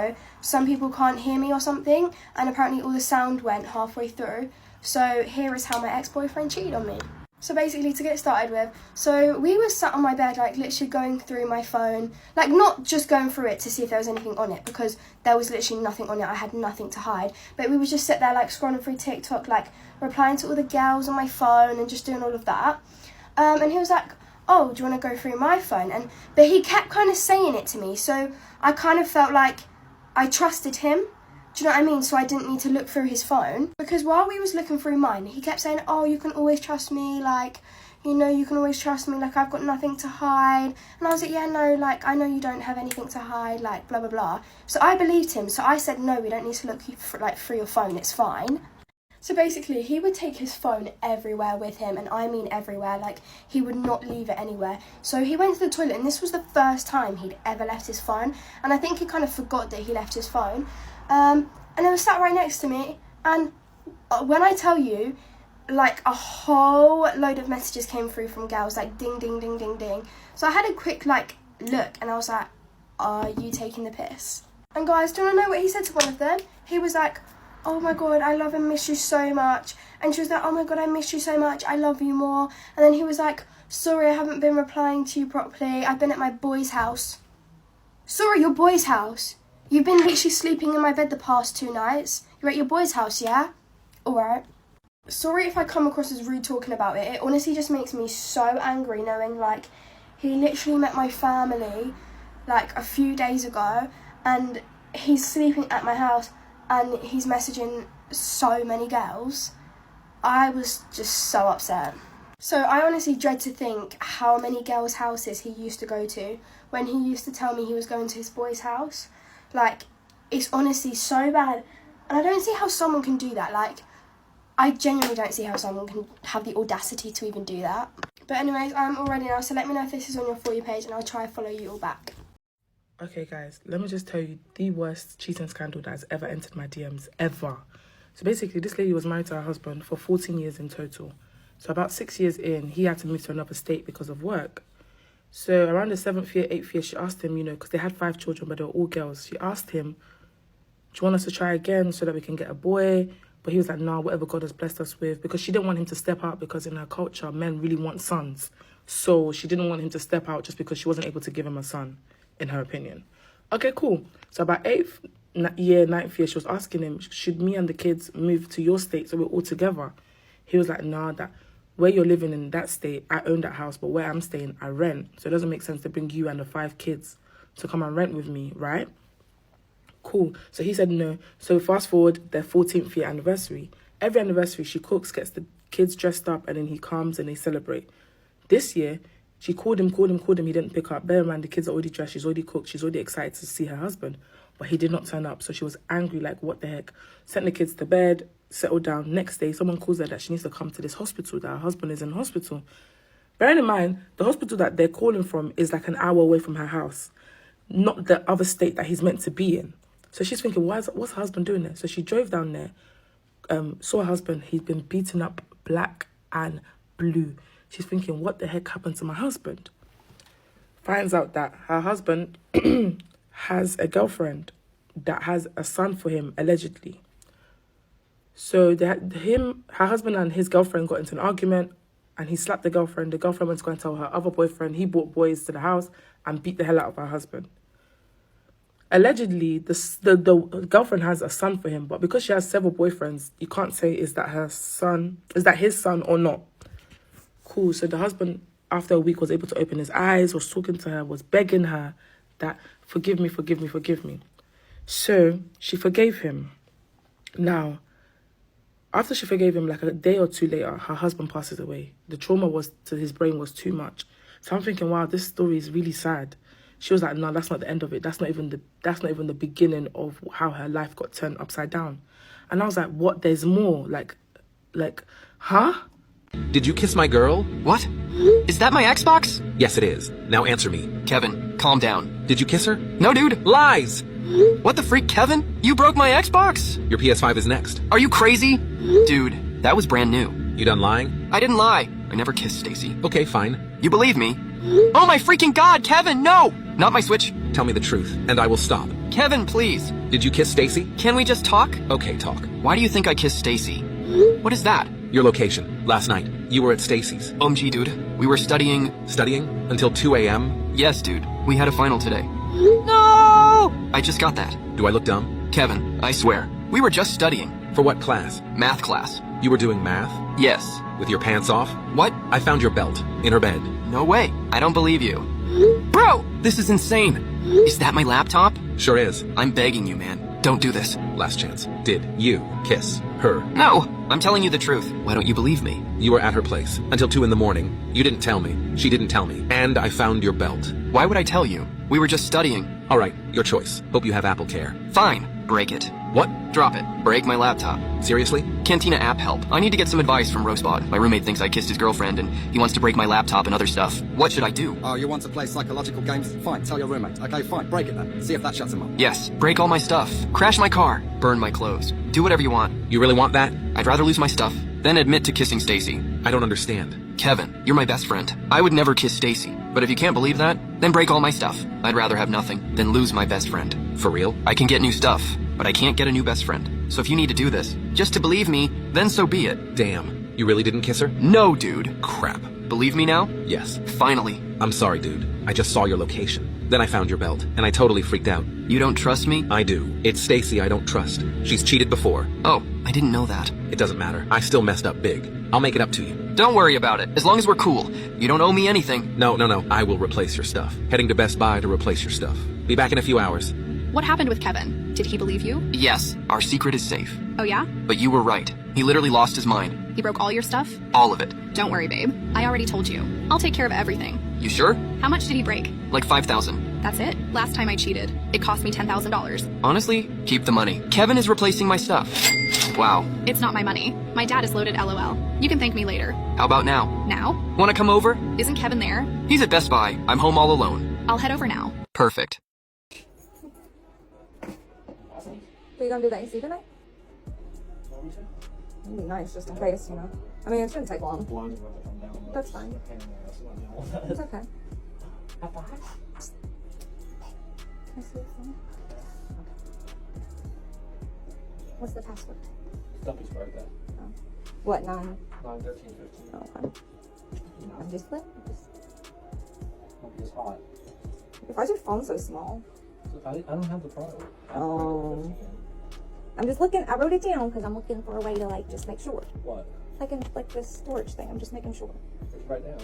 some people can't hear me or something and apparently all the sound went halfway through. So here is how my ex-boyfriend cheated on me. So basically to get started with, so we were sat on my bed like literally going through my phone, like not just going through it to see if there was anything on it because there was literally nothing on it, I had nothing to hide, but we would just sit there like scrolling through TikTok, like replying to all the girls on my phone and just doing all of that. And he was like, oh, do you want to go through my phone? But he kept kind of saying it to me, so I kind of felt like I trusted him. Do you know what I mean? So I didn't need to look through his phone. Because while we was looking through mine, he kept saying, oh, you can always trust me, like, you know, you can always trust me, like, I've got nothing to hide. And I was like, yeah, no, like, I know you don't have anything to hide, like, blah, blah, blah. So I believed him. So I said, no, we don't need to look through your phone, it's fine. So basically, he would take his phone everywhere with him, and I mean everywhere, like, he would not leave it anywhere. So he went to the toilet, and this was the first time he'd ever left his phone, and I think he kind of forgot that he left his phone. And it was sat right next to me, and when I tell you, like, a whole load of messages came through from girls, like, ding, ding, ding, ding, ding. So I had a quick, like, look, and I was like, are you taking the piss? And guys, do you want to know what he said to one of them? He was like, oh my god, I love and miss you so much. And she was like, oh my god, I miss you so much, I love you more. And then he was like, sorry, I haven't been replying to you properly, I've been at my boy's house. Sorry, your boy's house? You've been literally sleeping in my bed the past 2 nights. You're at your boy's house, yeah? Alright. Sorry if I come across as rude talking about it. It honestly just makes me so angry knowing, like, he literally met my family, like, a few days ago, and he's sleeping at my house, and he's messaging so many girls. I was just so upset. So I honestly dread to think how many girls' houses he used to go to when he used to tell me he was going to his boy's house. Like, it's honestly so bad. And I don't see how someone can do that. Like, I genuinely don't see how someone can have the audacity to even do that. But anyways, I'm all ready now, so let me know if this is on your For You page and I'll try to follow you all back. Okay, guys, let me just tell you the worst cheating scandal that has ever entered my DMs, ever. So basically, this lady was married to her husband for 14 years in total. So about 6 years in, he had to move to another state because of work. So around the 7th year, 8th year, she asked him, you know, because they had 5 children, but they were all girls. She asked him, do you want us to try again so that we can get a boy? But he was like, nah, whatever God has blessed us with. Because she didn't want him to step out because in her culture, men really want sons. So she didn't want him to step out just because she wasn't able to give him a son, in her opinion. Okay, cool. So about ninth year, she was asking him, should me and the kids move to your state so we're all together? He was like, nah, that where you're living in that state, I own that house, but where I'm staying, I rent. So it doesn't make sense to bring you and the 5 kids to come and rent with me, right? Cool. So he said no. So fast forward their 14th year anniversary. Every anniversary, she cooks, gets the kids dressed up, and then he comes and they celebrate. This year, she called him. He didn't pick up. Bear in mind, the kids are already dressed. She's already cooked. She's already excited to see her husband. But he did not turn up. So she was angry, like, what the heck? Sent the kids to bed, settled down. Next day, someone calls her that she needs to come to this hospital, that her husband is in hospital. Bearing in mind, the hospital that they're calling from is like an hour away from her house, not the other state that he's meant to be in. So she's thinking, what's her husband doing there? So she drove down there, saw her husband. He's been beaten up black and blue. She's thinking, what the heck happened to my husband? Finds out that her husband has a girlfriend that has a son for him, allegedly. So her husband and his girlfriend got into an argument, and he slapped the girlfriend. The girlfriend went to go and tell her other boyfriend. He brought boys to the house and beat the hell out of her husband. Allegedly, the girlfriend has a son for him, but because she has several boyfriends, you can't say is that his son or not. Cool. So the husband, after a week, was able to open his eyes, was talking to her, was begging her that forgive me. So she forgave him. Now, after she forgave him, like a day or two later, her husband passes away. The trauma to his brain was too much. So I'm thinking, wow, this story is really sad. She was like, no, that's not the end of it. That's not even the beginning of how her life got turned upside down. And I was like, what? There's more. Like, huh? Did you kiss my girl? What? Is that my Xbox? Yes, it is. Now answer me. Kevin, calm down. Did you kiss her? No, dude. Lies! What the freak, Kevin? You broke my Xbox? Your PS5 is next. Are you crazy? Dude, that was brand new. You done lying? I didn't lie. I never kissed Stacy. Okay, fine. You believe me? Oh my freaking god, Kevin, no! Not my Switch. Tell me the truth, and I will stop. Kevin, please. Did you kiss Stacy? Can we just talk? Okay, talk. Why do you think I kissed Stacy? What is that? Your location. Last night. You were at Stacy's. OMG, dude. We were studying... Studying? Until 2 a.m.? Yes, dude. We had a final today. No! I just got that. Do I look dumb? Kevin, I swear. We were just studying. For what class? Math class. You were doing math? Yes. With your pants off? What? I found your belt. In her bed. No way. I don't believe you. Bro! This is insane. Is that my laptop? Sure is. I'm begging you, man. Don't do this. Last chance. Did you kiss her? No! I'm telling you the truth. Why don't you believe me? You were at her place. Until 2 in the morning. You didn't tell me. She didn't tell me. And I found your belt. Why would I tell you? We were just studying. Alright, your choice. Hope you have Apple Care. Fine. Break it. What? Drop it. Break my laptop. Seriously? Cantina app help. I need to get some advice from Rosebud. My roommate thinks I kissed his girlfriend and he wants to break my laptop and other stuff. What should I do? Oh, you want to play psychological games? Fine, tell your roommate. Okay, fine, break it then. See if that shuts him up. Yes, break all my stuff. Crash my car. Burn my clothes. Do whatever you want. You really want that? I'd rather lose my stuff than admit to kissing Stacy. I don't understand. Kevin, you're my best friend. I would never kiss Stacy. But if you can't believe that, then break all my stuff. I'd rather have nothing than lose my best friend. For real? I can get new stuff, but I can't get a new best friend. So if you need to do this, just to believe me, then so be it. Damn. You really didn't kiss her? No, dude. Crap. Believe me now? Yes. Finally. I'm sorry, dude. I just saw your location. Then I found your belt, and I totally freaked out. You don't trust me? I do. It's Stacy I don't trust. She's cheated before. Oh, I didn't know that. It doesn't matter. I still messed up big. I'll make it up to you. Don't worry about it. As long as we're cool. You don't owe me anything. No. I will replace your stuff. Heading to Best Buy to replace your stuff. Be back in a few hours. What happened with Kevin? Did he believe you? Yes, our secret is safe. Oh yeah? But you were right. He literally lost his mind. He broke all your stuff? All of it. Don't worry, babe. I already told you. I'll take care of everything. You sure? How much did he break? Like 5,000. That's it? Last time I cheated, it cost me $10,000. Honestly, keep the money. Kevin is replacing my stuff. Wow. It's not my money. My dad is loaded, LOL. You can thank me later. How about now? Now? Wanna come over? Isn't Kevin there? He's at Best Buy. I'm home all alone. I'll head over now. Perfect. Are you gonna do the AC tonight? It'd be nice, just in case, you know. I mean, it shouldn't take long. That's fine. It's okay. Can I see your phone? What's the password? Stumpy's birthday. Oh. What, 9? 9, 13, 15. Oh, okay. I'm just lit. It's hot. Why is your phone so small? I don't have the product. Oh. I'm just looking. I wrote it down because I'm looking for a way to like just make sure. What? Like this storage thing. I'm just making sure. It's right down.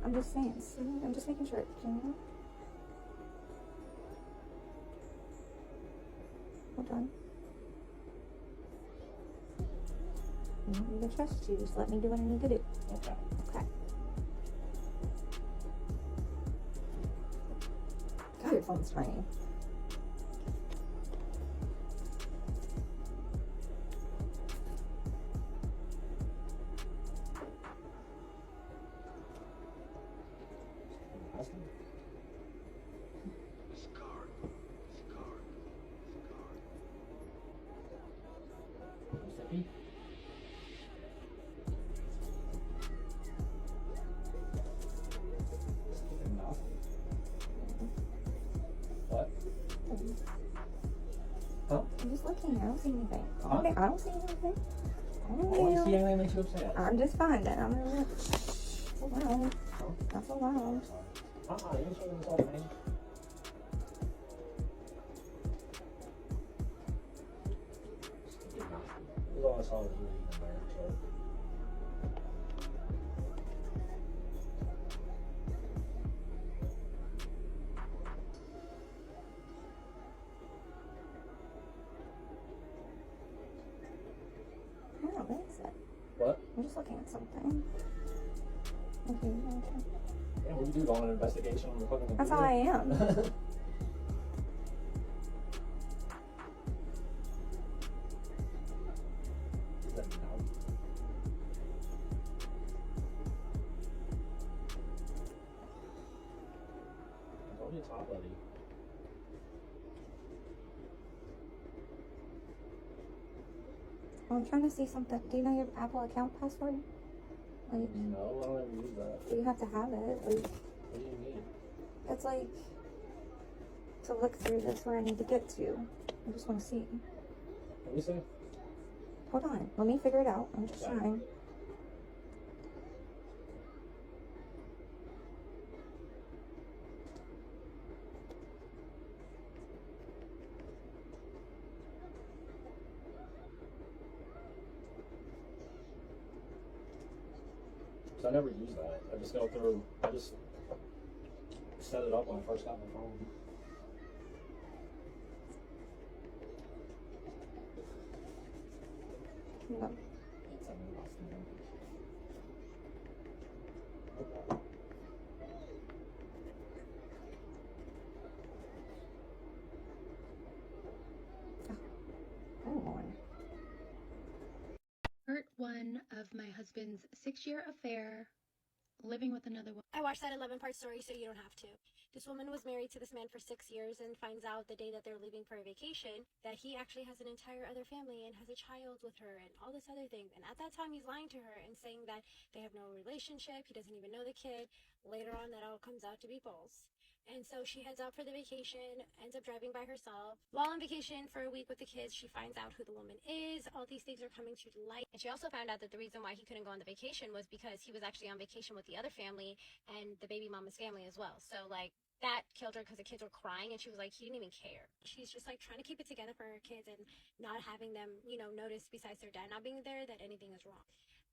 I'm just saying. See? I'm just making sure. You know? Hold on. I'm not even trust you. Just let me do what I need to do. Okay. Okay. God, your phone's tiny. What? Huh? I'm just looking. I don't see anything. Huh? Okay, I don't see anything. I don't see anything that makes you upset. I'm just fine. I'm gonna look. So loud. Not so loud. You ain't showing this all, man. This is all I saw was you eating there, so. Oh, what is it? What? I'm just looking at something. Okay. Yeah, what do you do? Go on an investigation on the fucking That's how I am. Don't be a top buddy. Well, I'm trying to see something. Do you know your Apple account password? Like, No, I don't ever use that. you have to have it. Like, What do you mean? it's like to look through this where I need to get to. I just want to see. Let me see. Hold on. Let me figure it out. I'm just Okay. trying. Because I never use that. I just go through, I just set it up when I first got my phone. No. Part 1 of my husband's 6-year affair, living with another woman. I watched that 11-part story so you don't have to. This woman was married to this man for 6 years and finds out the day that they're leaving for a vacation that he actually has an entire other family and has a child with her and all this other thing. And at that time, he's lying to her and saying that they have no relationship. He doesn't even know the kid. Later on, that all comes out to be false. And so she heads out for the vacation, ends up driving by herself. While on vacation for a week with the kids, she finds out who the woman is. All these things are coming to light. And she also found out that the reason why he couldn't go on the vacation was because he was actually on vacation with the other family and the baby mama's family as well. So, like, that killed her because the kids were crying and she was like, he didn't even care. She's just like trying to keep it together for her kids and not having them, notice besides their dad not being there that anything is wrong.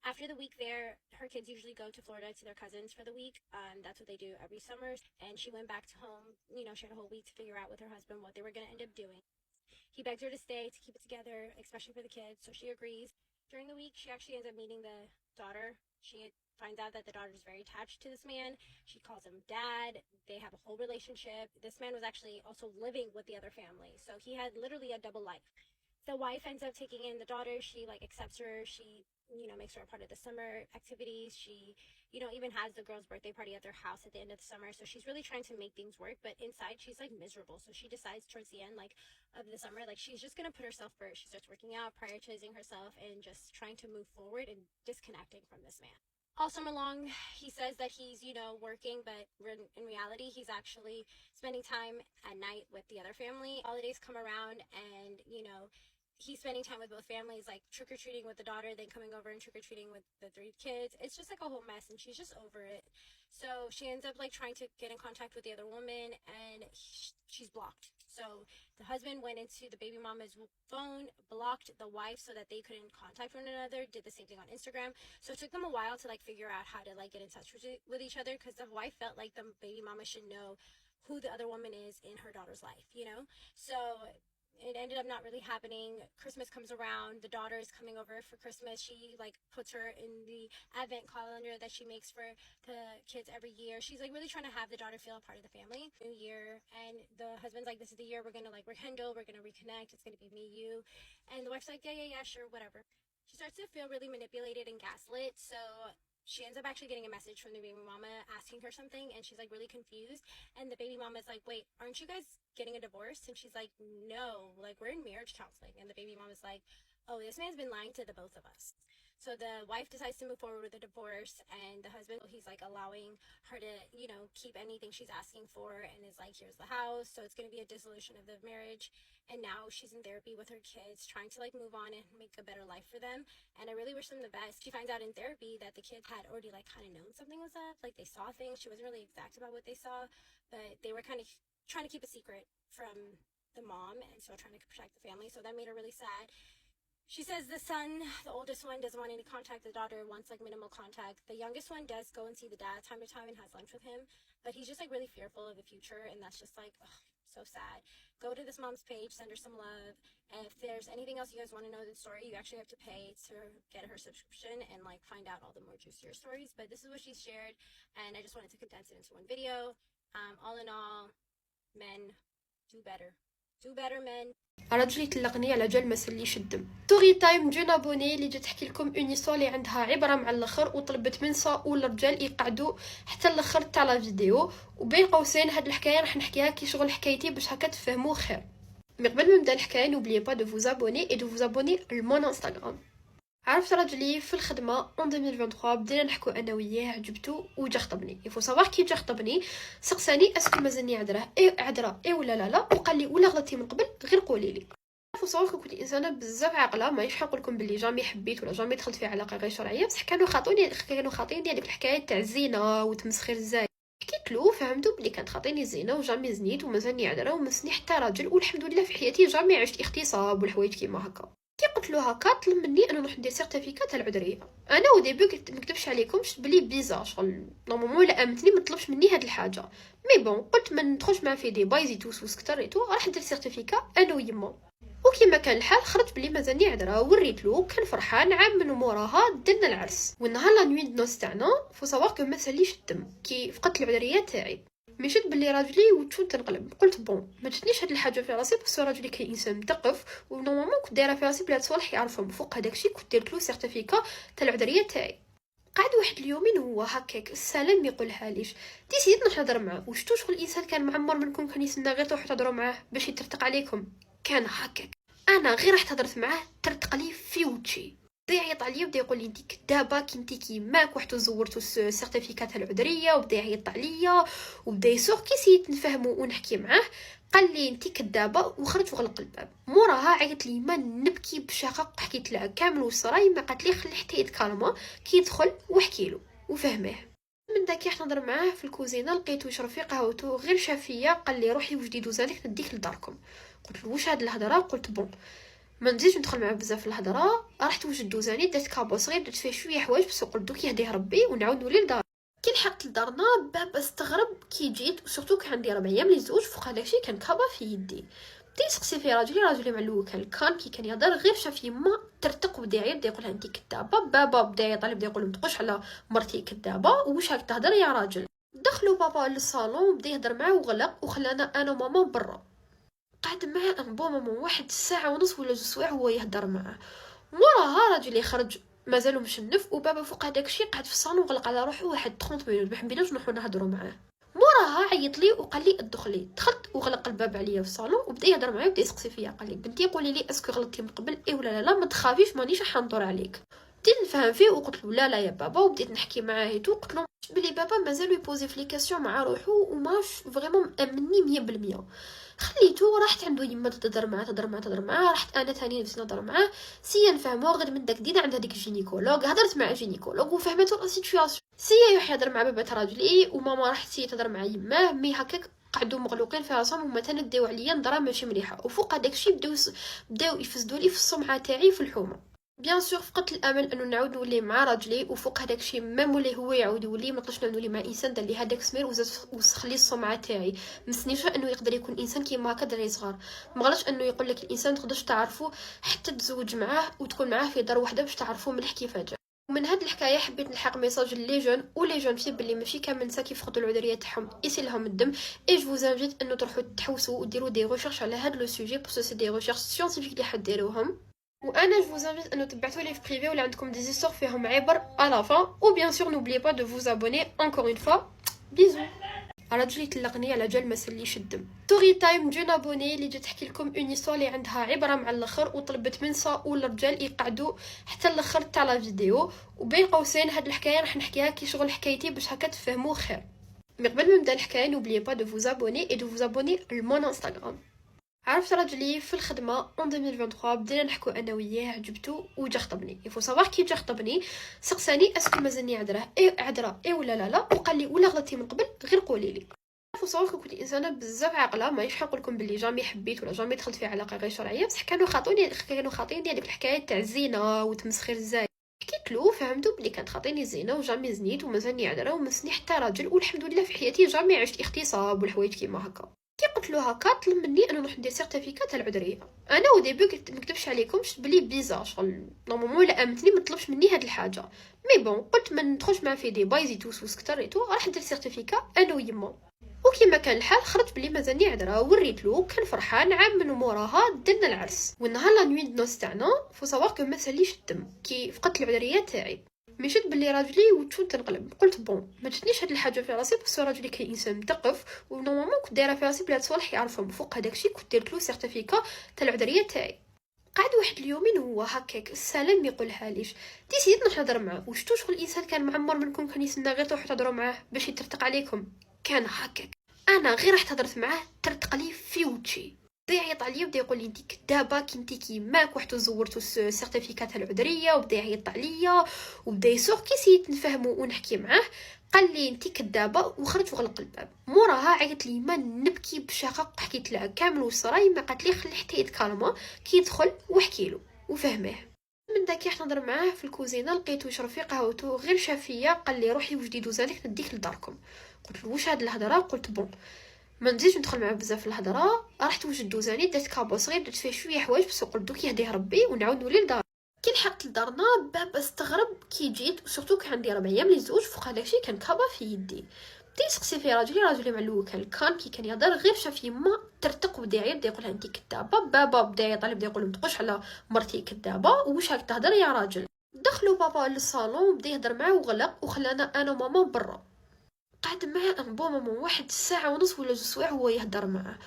After the week there, her kids usually go to Florida to their cousins for the week. That's what they do every summer. And she went back to home. She had a whole week to figure out with her husband what they were going to end up doing. He begs her to stay to keep it together, especially for the kids. So she agrees. During the week, she actually ends up meeting the daughter. She finds out that the daughter is very attached to this man. She calls him dad. They have a whole relationship. This man was actually also living with the other family. So he had literally a double life. The wife ends up taking in the daughter. She accepts her. She makes her a part of the summer activities. She even has the girl's birthday party at their house at the end of the summer. So she's really trying to make things work, but inside she's miserable. So she decides towards the end of the summer, she's just gonna put herself first. She starts working out, prioritizing herself, and just trying to move forward and disconnecting from this man. All summer long, he says that he's, working, but in reality, he's actually spending time at night with the other family. Holidays come around and, he's spending time with both families, like trick-or-treating with the daughter, then coming over and trick-or-treating with the 3 kids. It's just like a whole mess, and she's just over it. So she ends up like trying to get in contact with the other woman, and she's blocked. So the husband went into the baby mama's phone, blocked the wife so that they couldn't contact one another, did the same thing on Instagram. So it took them a while to like figure out how to like get in touch with each other, because the wife felt like the baby mama should know who the other woman is in her daughter's life, you know? So it ended up not really happening. Christmas comes around, the daughter is coming over for Christmas. She like puts her in the advent calendar that she makes for the kids every year. She's like really trying to have the daughter feel a part of the family. New year, and the husband's like, this is the year we're gonna like rekindle, we're gonna reconnect, it's gonna be me, you. And the wife's like, yeah, sure, whatever. She starts to feel really manipulated and gaslit, so she ends up actually getting a message from the baby mama asking her something, and she's like really confused. And the baby mama's like, wait, aren't you guys getting a divorce? And she's like, no, like we're in marriage counseling. And the baby mama's like, oh, this man's been lying to the both of us. So the wife decides to move forward with the divorce, and the husband, he's like allowing her to, you know, keep anything she's asking for, and is like, here's the house. So it's going to be a dissolution of the marriage. And now she's in therapy with her kids, trying to like move on and make a better life for them. And I really wish them the best. She finds out in therapy that the kids had already like kind of known something was up. Like they saw things. She wasn't really exact about what they saw, but they were kind of trying to keep a secret from the mom, and so trying to protect the family. So that made her really sad. She says the son, the oldest one, doesn't want any contact. The daughter wants like minimal contact. The youngest one does go and see the dad time to time and has lunch with him, but he's just like really fearful of the future, and that's just like, ugh, so sad. Go to this mom's page, send her some love. And if there's anything else you guys want to know the story, you actually have to pay to get her subscription and like find out all the more juicier stories. But this is what she's shared, and I just wanted to condense it into one video. All in all, men, do better. Do better, men. رجلي طلقني على جال ما سليش الدم. ستوري تايم دون ابوني اللي جات تحكي لكم اون هيستوار اللي عندها عبره مع الاخر، وطلبت من نساء والرجال يقعدوا حتى الاخر تاع لا فيديو. وبين قوسين هاد الحكايه راح نحكيها كي شغل حكايتي باش هكا تفهموا خير. مي قبل ما نبدا الحكايه نوبليي با دو فوز ابوني اي دو فوز ابوني لمون انستغرام. عرفت راجلي في الخدمه اون 2023 بدينا نحكوا انا وياه، عجبتو وجا خطبني. يفو صباح كي جا خطبني سقساني اسكو مازالني عذره اي ولا لا، وقال لي ولا غلطتي من قبل غير قولي لي. عرفوا صباح كنت انسانه بزاف عاقله، مانيش نقول لكم بلي جامي حبيت ولا جامي دخلت في علاقه غير شرعيه، بصح كانوا خاطيني هذيك الحكايه تاع الزينه وتمسخير الزايد. حكيت له فهمتو بلي كانت خاطيني الزينه وجامي زنيت ومازالني عذره ومسني حتى راجل، والحمد لله في حياتي جامي عشت اغتصاب والحوايج كيما هكا. كي قلت له هكا طلب مني انا نروح ندير سيرتيفيكات تاع العذريه. انا وديبي قلت ما نكذبش عليكمش بلي بيزار شغل نورمالمون الا امنتني ما طلبش مني هاد الحاجه، مي بون قلت ما ندخلش معاه في دي بايزي توس وسكتر ايتو، راح ندير سيرتيفيكا انا ويما. وكيما كان الحال خرج بلي مازالني عذره، وريت له كان فرحان. عام من موراها درنا العرس، والنهار لا نوي نوس تاعنا فو سافوار كو ما ساليش الدم كي فقدت العذريه تاعي. مشيت بلي راجلي وتشو تنقلب، قلت بون ما جاتنيش هاد الحاجه في راسي بس راجلي كان انسان مثقف، ونورمالمون كنت دايره في راسي بلا صوالح يعرفهم. فوق هذاك الشيء كنت درت له سيرتيفيكا تاع العذريه تاعي. قعد واحد اليومين هو هكاك السلام ما يقولها ليش، ديسيت نروح نهضر معاه. وشتو شغل الانسان كان معمر منكم كان يسنى غير تروحوا تهضروا معاه باش يترتق عليكم؟ كان هكاك. انا غير رحت هضرت معاه ترتق لي في وجهي، بدا يعيط عليا وبدا يقول لي انت كذابه كنتي كيماك وحتى زورتو السيرتيفيكات العذريه، وبدا يعيط عليا وبدا يسوق. كي سيت نفهمو ونحكي معاه قال لي انت كذابه وخرج وغلق الباب. موراها عيط لي ما نبكي بشقق، حكيت لها كامل وصراي، ما قالت لي خلي حتى يتكالما كي يدخل وحكي له وفهمه. من داك حنا نهضر معاه في الكوزينه لقيتو يشرب في قهوته، غير شاف فيا قال لي روحي وجدي دوزانك نديك لداركم. قلت له واش هاد الهضره؟ قلت بون ما نزيدش ندخل معاه بزاف في الهضره. رحت وجد دوزاني درت كابو صغير درت فيه شويه حوايج بس قلت دوك يهديه ربي ونعاود نولي لدار. كي لحقت لدارنا بابا استغرب كي جيت، وسورتو كان عندي 4 ايام لي زوج. فوق هذاك الشيء كان كابا في يدي. بدا يسقسي في راجلي مع الاول كان كي كان يهضر غير شاف يما ترتق وبدا يعيط بدا يقولها انت كذابه. بابا بدا يطالب بدا يقول ما تقولش على مرتي كذابه وواش هاك تهضر يا راجل. دخلوا بابا للصالون وبدا يهضر معاه وغلق وخلانا انا وماما برا. قعد معاه ان بو مومون واحد ساعه ونص ولا 2 سوايع هو يهضر معاه. موراها راجلي خرج مازالو مشنف، وبابا فوق هذاك الشيء قعد في الصالون وغلق على روحو واحد 30 مينوت ما حبيناش نروحو نهضروا معاه. موراها عيط لي وقال لي ادخلي. دخلت وغلق الباب عليا في الصالون وبدا يهضر معايا وبدا يسقسي فيا. قال لي بنتي قولي لي اسكو غلطتي من قبل اي ولا لا، ما تخافيش مانيش راح ندور عليك. بديت نفهم فيه وقلت له لا يا بابا، وبديت نحكي معاه هيتو. قلت له بلي بابا مازال يبوزي في لي كاستيون مع روحو وماش فريمون مأمني 100%. خليتو راحت عنده يما تهضر معاه راحت انا ثاني نفسي نهضر معاه سيا نفهمو غير من داك دينا عند هذيك الجينيكولوج هضرت مع الجينيكولوج وفهمتو لا سيتوياسيون سيا يروح يهضر مع بابا راجلي وماما راحت سيا تهضر مع يماه مي هكاك قعدوا مغلوقين في راسهم وما تنديو عليا نظره ماشي مليحه وفوق هذاك الشيء بداو يفسدوا لي في السمعه تاعي في الحومه بيان سور فقدت الامل انه نعاود نولي مع راجلي وفوق هذاك الشيء ميم ولا هو يعاود يولي ما نقدرش نولي مع انسان دار لي هذاك سمير وسخلي السمعه تاعي مسنيش انه يقدر يكون انسان كيما هكا دري صغار ما غلاش انه يقول لك الانسان تقدرش تعرفه حتى تزوج معاه وتكون معاه في دار واحده باش تعرفوا مليح كيفاه جا ومن هاد الحكايه حبيت نلحق ميساج لي جون ولي جون في بلي ماشي كامل النساء كيفقدوا العذريه تاعهم يسيل لهم الدم اي جو فوز انفيت انه تروحوا تحوسوا وديروا دي ريشيرش على هاد لو سوجي باسكو سي دي ريشيرش سيانتيفيك اللي حديروهم وانا جو فوز انفيت انه تبعثوا لي في بريفي ولا عندكم دي زيستور فيهم عبر على لا فان و بيان سور نوبليي با دو فوز ابوني انكور اون فوا بيزو راجلي طلقني على جال ما سليش الدم ستوري تايم جون ابوني اللي جات تحكي لكم اون هيستوار اللي عندها عبره مع الاخر وطلبت من نساء والرجال يقعدوا حتى الاخر تاع لا فيديو وبين قوسين هاد الحكايه راح نحكيها كي شغل حكايتي باش هكا تفهموا خير مي قبل ما نبدا الحكايه نوبليي با دو فوز ابوني اي دو فوز ابوني لمون انستغرام عرفت راجلي في الخدمه اون 2023 بدينا نحكوا انا وياه عجبتو وجا خطبني يفو صباح كي جا خطبني سقساني اسكو مازالني عذره اي ولا لا وقال لي ولا غلطتي من قبل غير قولي لي فصورك كنت انسانه بزاف عاقله مانيش نقول لكم بلي جامي حبيت ولا جامي دخلت في علاقه غير شرعيه بصح كانوا خاطيني هذيك الحكايه تاع الزينه وتمسخير الزاي حكيت له فهمتو بلي كانت خاطيني الزينه وجامي زنيت ومازالني عذره ومسني حتى راجل والحمد لله في حياتي جامي عشت اغتصاب والحوايج كيما هكا كي قلت له هكا طلب مني انا نروح ندير سيرتيفيكات تاع العذريه انا وديبي قلت ما نكذبش عليكمش بلي بيزار شغل نورمالمون لا امنتني ما طلبش مني هاد الحاجه مي بون قلت ما ندخلش معاه في دي بايزي توس وسكتر ايتو راح ندير سيرتيفيكا انا ويما وكيما كان الحال خرج بلي مازالني عذره وريت له كان فرحان عام من موراها درنا العرس والنهار لا نوي نوس تاعنا فو سافوار كو ما ساليش الدم كي فقدت العذريه تاعي مشيت بلي راجلي وتشون تنقلب قلت بون ما جاتنيش هاد الحاجه في راسي بس راجلي كان انسان مثقف ونورمالمون كنت دايره في راسي بلا صوالح يعرفهم فوق هذاك الشيء كنت درت له سيرتيفيكا تاع العذريه تاعي قعد واحد اليومين هو هكاك السلام يقولها ليش ديسيت نهضر معاه وشتو شغل الانسان كان معمر منكم كان يسنى غير تروحوا تهضروا معاه باش يترتق عليكم كان هكاك انا غير رحت هضرت معاه ترتق لي في وجهي بدا يعيط عليا وبدا يقول لي انت كذابه كنتي كيماك وحتى زورتو السيرتيفيكات العذريه وبدا يعيط عليا وبدا يسوق كي سيت نفهمو ونحكي معاه قال لي انت كذابه وخرج وغلق الباب موراها عيط لي ما نبكي بشقق حكيت لها كامل وصراي ما قالت لي خلي حتى يتكالما كي يدخل وحكي له وفهمه من داك حنا نهضر معاه في الكوزينه لقيتو يشرب في قهوته غير شافيه قال لي روحي وجدي دوزانك نديك لداركم قلت له واش هاد الهضره قلت بون ما نزيدش ندخل معاه بزاف في الهضره رحت وجد دوزاني درت كابو صغير درت فيه شويه حوايج بس قلت دوك يهديه ربي ونعاود نولي لدار كي لحقت لدارنا بابا استغرب كي جيت وسورتو كان عندي 4 ايام لي زوج فوق هذاك الشيء كان كابا في يدي بدي يسقسي في راجلي مع الاول كان كي كان يهضر غير شاف يما ترتق وبدا يعيط بدا يقولها انت كذابه بابا بدا يطالب بدا يقول ما تقولش على مرتي كذابه واش هاك تهضر يا راجل دخلوا بابا للصالون وبدا يهضر معاه وغلق وخلانا انا وماما برا قعد معاه ان بو مومون واحد ساعه ونص ولا 2 سوايع هو يهضر معاه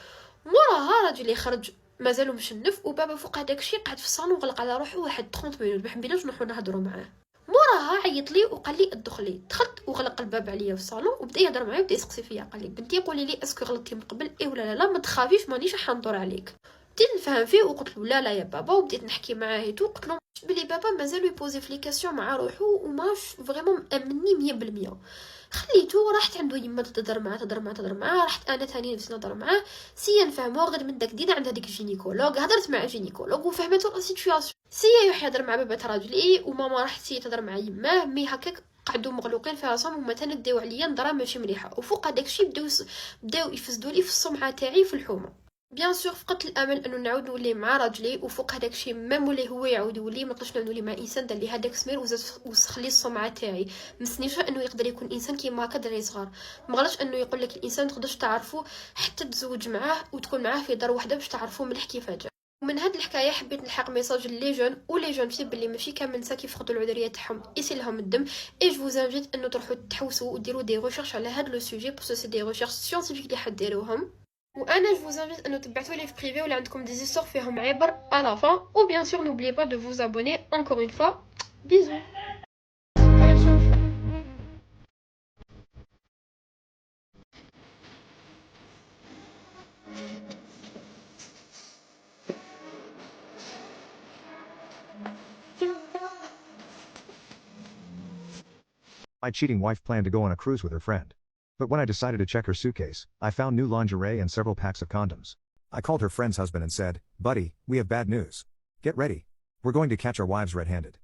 موراها راجلي خرج مازالو مشنف وبابا فوق هذاك الشيء قعد في الصالون وغلق على روحو واحد 30 مينوت ما حبيناش نروحو نهضروا معاه موراها عيط لي وقال لي ادخلي دخلت وغلق الباب عليا في الصالون وبدا يهضر معايا وبدا يسقسي فيا قال لي بنتي قولي لي اسكو غلطتي من قبل اي ولا لا ما تخافيش مانيش راح ندور عليك بديت نفهم فيه وقلت له لا يا بابا وبديت نحكي معاه قلت له بلي بابا مازال يبوزي في لي كاسيون مع روحو وماش فريمون مامني 100% خليتو راحت عنده يما تهضر معاه راحت انا ثاني نفسي نهضر معاه سيا نفهمو غير من داك دينا عند هذيك الجينيكولوج هضرت مع الجينيكولوج وفهمتو لا سيتوياسيون سيا يروح يهضر مع بابا راجلي وماما راحت سيا تهضر مع يماه مي هكاك قعدوا مغلوقين في راسهم وما تنديو عليا نظره ماشي مليحه وفوق هذاك الشيء بداو يفسدوا لي في السمعه تاعي في الحومه بيان سور فقدت الامل انه نعاود نولي مع راجلي وفوق هذاك الشيء ميم ولا هو يعاود يولي ما نقدرش نولي مع انسان دار لي هذاك سمير وسخلي السمعه تاعي مسنيش انه يقدر يكون انسان كيما هكا دري صغار ما غلاش انه يقول لك الانسان تقدرش تعرفه حتى تزوج معاه وتكون معاه في دار واحده باش تعرفوا مليح كيفاه جا ومن هاد الحكايه حبيت نلحق ميساج لي جون ولي جون في بلي ماشي كامل النساء كيفقدوا العذريه تاعهم يسيل لهم الدم اي جو فوز انفيت انه تروحوا تحوسوا وديروا دي ريشيرش على هاد لو سوجي باسكو سي دي ريشيرش سيانتيفيك اللي حديروهم وانا جو فوز انفيت انه تبعثوا لي في بريفي ولا عندكم دي زيستور فيهم عبر على لا فان و بيان سور نوبليي با دو فوز ابوني انكور اون فوا بيزو My cheating wife planned to go on a cruise with her friend. But when I decided to check her suitcase, I found new lingerie and several packs of condoms. I called her friend's husband and said, "Buddy, we have bad news. Get ready. We're going to catch our wives red-handed."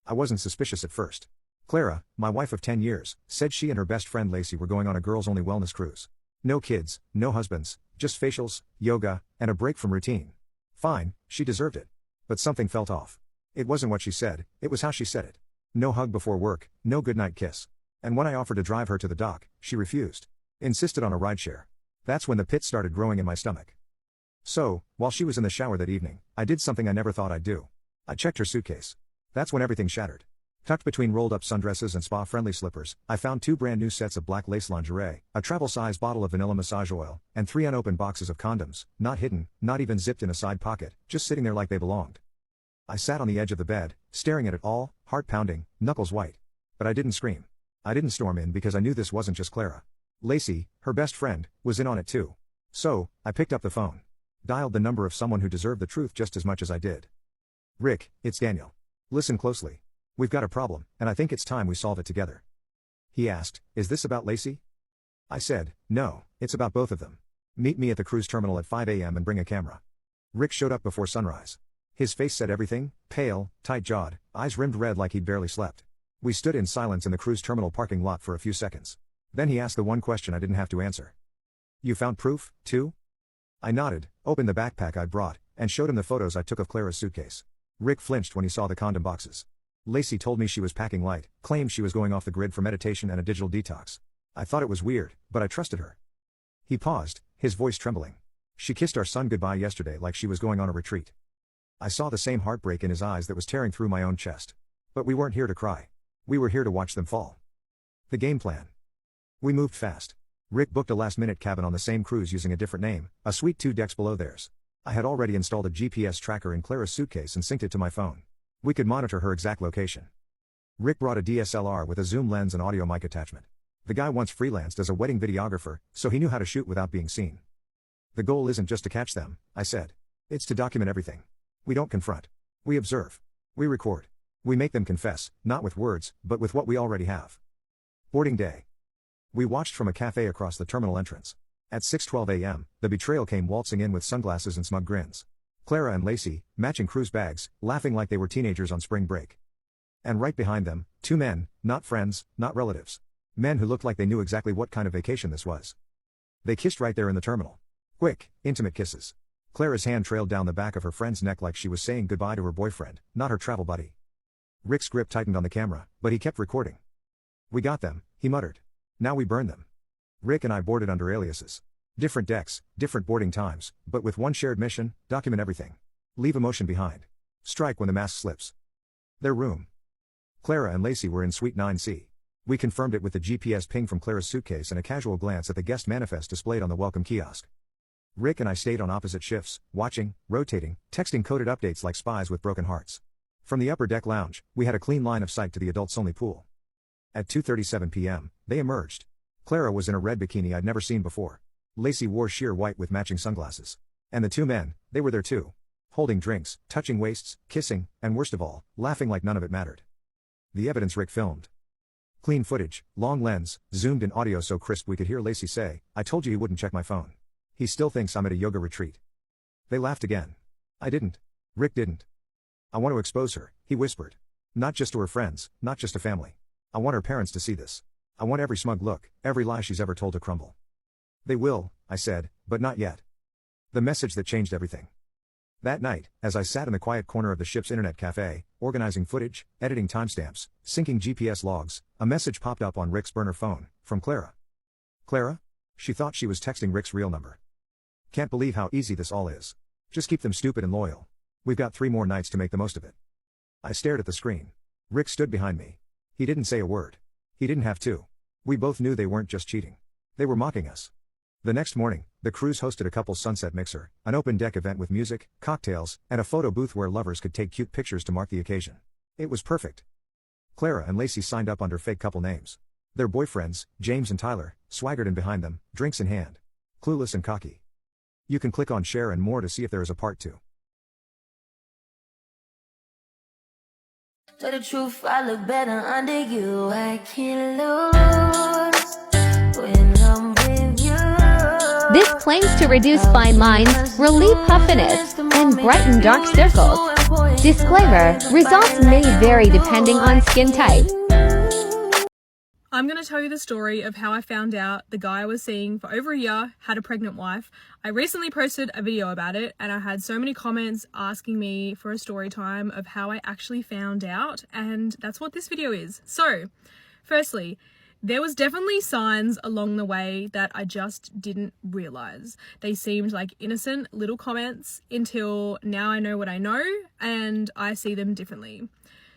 I wasn't suspicious at first. Clara, my wife of 10 years, said she and her best friend Lacey were going on a girls-only wellness cruise. No kids, no husbands, just facials, yoga, and a break from routine. Fine, she deserved it. But something felt off. It wasn't what she said, it was how she said it. No hug before work, no goodnight kiss. And when I offered to drive her to the dock, she refused. Insisted on a rideshare. That's when the pit started growing in my stomach. So, while she was in the shower that evening, I did something I never thought I'd do. I checked her suitcase. That's when everything shattered. Tucked between rolled-up sundresses and spa-friendly slippers, I found 2 brand new sets of black lace lingerie, a travel-size bottle of vanilla massage oil, and 3 unopened boxes of condoms, not hidden, not even zipped in a side pocket, just sitting there like they belonged. I sat on the edge of the bed, staring at it all, heart pounding, knuckles white. But I didn't scream. I didn't storm in because I knew this wasn't just Clara. Lacey, her best friend, was in on it too. So, I picked up the phone. Dialed the number of someone who deserved the truth just as much as I did. "Rick, it's Daniel. Listen closely. We've got a problem, and I think it's time we solve it together." He asked, "Is this about Lacey?" I said, "No, it's about both of them. Meet me at the cruise terminal at 5 a.m. and bring a camera." Rick showed up before sunrise. His face said everything, pale, tight-jawed, eyes rimmed red like he'd barely slept. We stood in silence in the cruise terminal parking lot for a few seconds. Then he asked the one question I didn't have to answer. "You found proof, too?" I nodded, opened the backpack I'd brought, and showed him the photos I took of Clara's suitcase. Rick flinched when he saw the condom boxes. Lacey told me she was packing light, claimed she was going off the grid for meditation and a digital detox. I thought it was weird, but I trusted her. He paused, his voice trembling. "She kissed our son goodbye yesterday like she was going on a retreat." I saw the same heartbreak in his eyes that was tearing through my own chest. But we weren't here to cry. We were here to watch them fall. The game plan. We moved fast. Rick booked a last-minute cabin on the same cruise using a different name, a suite 2 decks below theirs. I had already installed a GPS tracker in Clara's suitcase and synced it to my phone. We could monitor her exact location. Rick brought a DSLR with a zoom lens and audio mic attachment. The guy once freelanced as a wedding videographer, so he knew how to shoot without being seen. "The goal isn't just to catch them," I said. "It's to document everything. We don't confront. We observe. We record. We make them confess, not with words, but with what we already have." Boarding day. We watched from a cafe across the terminal entrance. At 6:12 a.m., the betrayal came waltzing in with sunglasses and smug grins. Clara and Lacey, matching cruise bags, laughing like they were teenagers on spring break. And right behind them, 2 men, not friends, not relatives. Men who looked like they knew exactly what kind of vacation this was. They kissed right there in the terminal. Quick, intimate kisses. Clara's hand trailed down the back of her friend's neck like she was saying goodbye to her boyfriend, not her travel buddy. Rick's grip tightened on the camera, but he kept recording. "We got them," he muttered. "Now we burn them." Rick and I boarded under aliases. Different decks, different boarding times, but with one shared mission: document everything. Leave emotion behind. Strike when the mask slips. Their room. Clara and Lacey were in Suite 9C. We confirmed it with the GPS ping from Clara's suitcase and a casual glance at the guest manifest displayed on the welcome kiosk. Rick and I stayed on opposite shifts, watching, rotating, texting coded updates like spies with broken hearts. From the upper deck lounge, we had a clean line of sight to the adults-only pool. At 2:37 p.m., they emerged. Clara was in a red bikini I'd never seen before. Lacey wore sheer white with matching sunglasses. And the 2 men, they were there too. Holding drinks, touching waists, kissing, and worst of all, laughing like none of it mattered. The evidence Rick filmed. Clean footage, long lens, zoomed in audio so crisp we could hear Lacey say, "I told you he wouldn't check my phone. He still thinks I'm at a yoga retreat." They laughed again. I didn't. Rick didn't. "I want to expose her," he whispered. "Not just to her friends, not just to family. I want her parents to see this. I want every smug look, every lie she's ever told to crumble." "They will," I said, "but not yet." The message that changed everything. That night, as I sat in the quiet corner of the ship's internet cafe, organizing footage, editing timestamps, syncing GPS logs, a message popped up on Rick's burner phone, from Clara. "Clara?" She thought she was texting Rick's real number. "Can't believe how easy this all is. Just keep them stupid and loyal. We've got 3 more nights to make the most of it." I stared at the screen. Rick stood behind me. He didn't say a word. He didn't have to. We both knew they weren't just cheating. They were mocking us. The next morning, the cruise hosted a couple's sunset mixer, an open-deck event with music, cocktails, and a photo booth where lovers could take cute pictures to mark the occasion. It was perfect. Clara and Lacey signed up under fake couple names. Their boyfriends, James and Tyler, swaggered in behind them, drinks in hand. Clueless and cocky. You can click on share and more to see if there is a part 2. Tell the truth, I look better under you. I can't lose when I'm with you. This claims to reduce fine lines, relieve puffiness, and brighten dark circles. Disclaimer, results may vary depending on skin type. I'm going to tell you the story of how I found out the guy I was seeing for over a year had a pregnant wife. I recently posted a video about it and I had so many comments asking me for a story time of how I actually found out, and that's what this video is. So, firstly, there was definitely signs along the way that I just didn't realise. They seemed like innocent little comments until now I know what I know and I see them differently.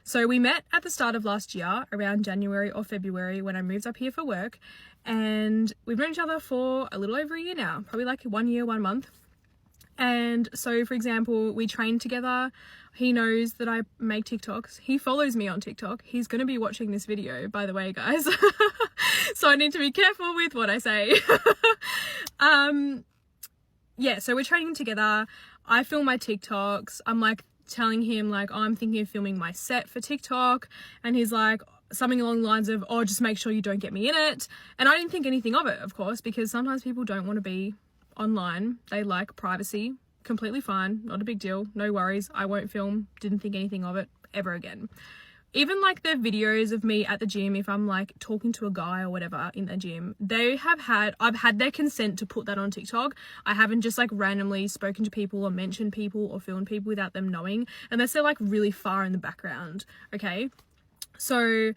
So we met at the start of last year, around January or February, when I moved up here for work, and we've known each other for a little over a year now, probably like 1 year, 1 month. And so, for example, we train together. He knows that I make TikToks. He follows me on TikTok. He's going to be watching this video, by the way, guys. So I need to be careful with what I say. Yeah, so we're training together. I film my TikToks. I'm like telling him like, oh, I'm thinking of filming my set for TikTok. And he's like, something along the lines of, oh, just make sure you don't get me in it. And I didn't think anything of it, of course, because sometimes people don't want to be online. They like privacy. Completely fine, not a big deal, no worries. I won't film. Didn't think anything of it ever again. Even like the videos of me at the gym, if I'm like talking to a guy or whatever in the gym, I've had their consent to put that on TikTok. I haven't just like randomly spoken to people or mentioned people or filmed people without them knowing, unless they're like really far in the background, okay? So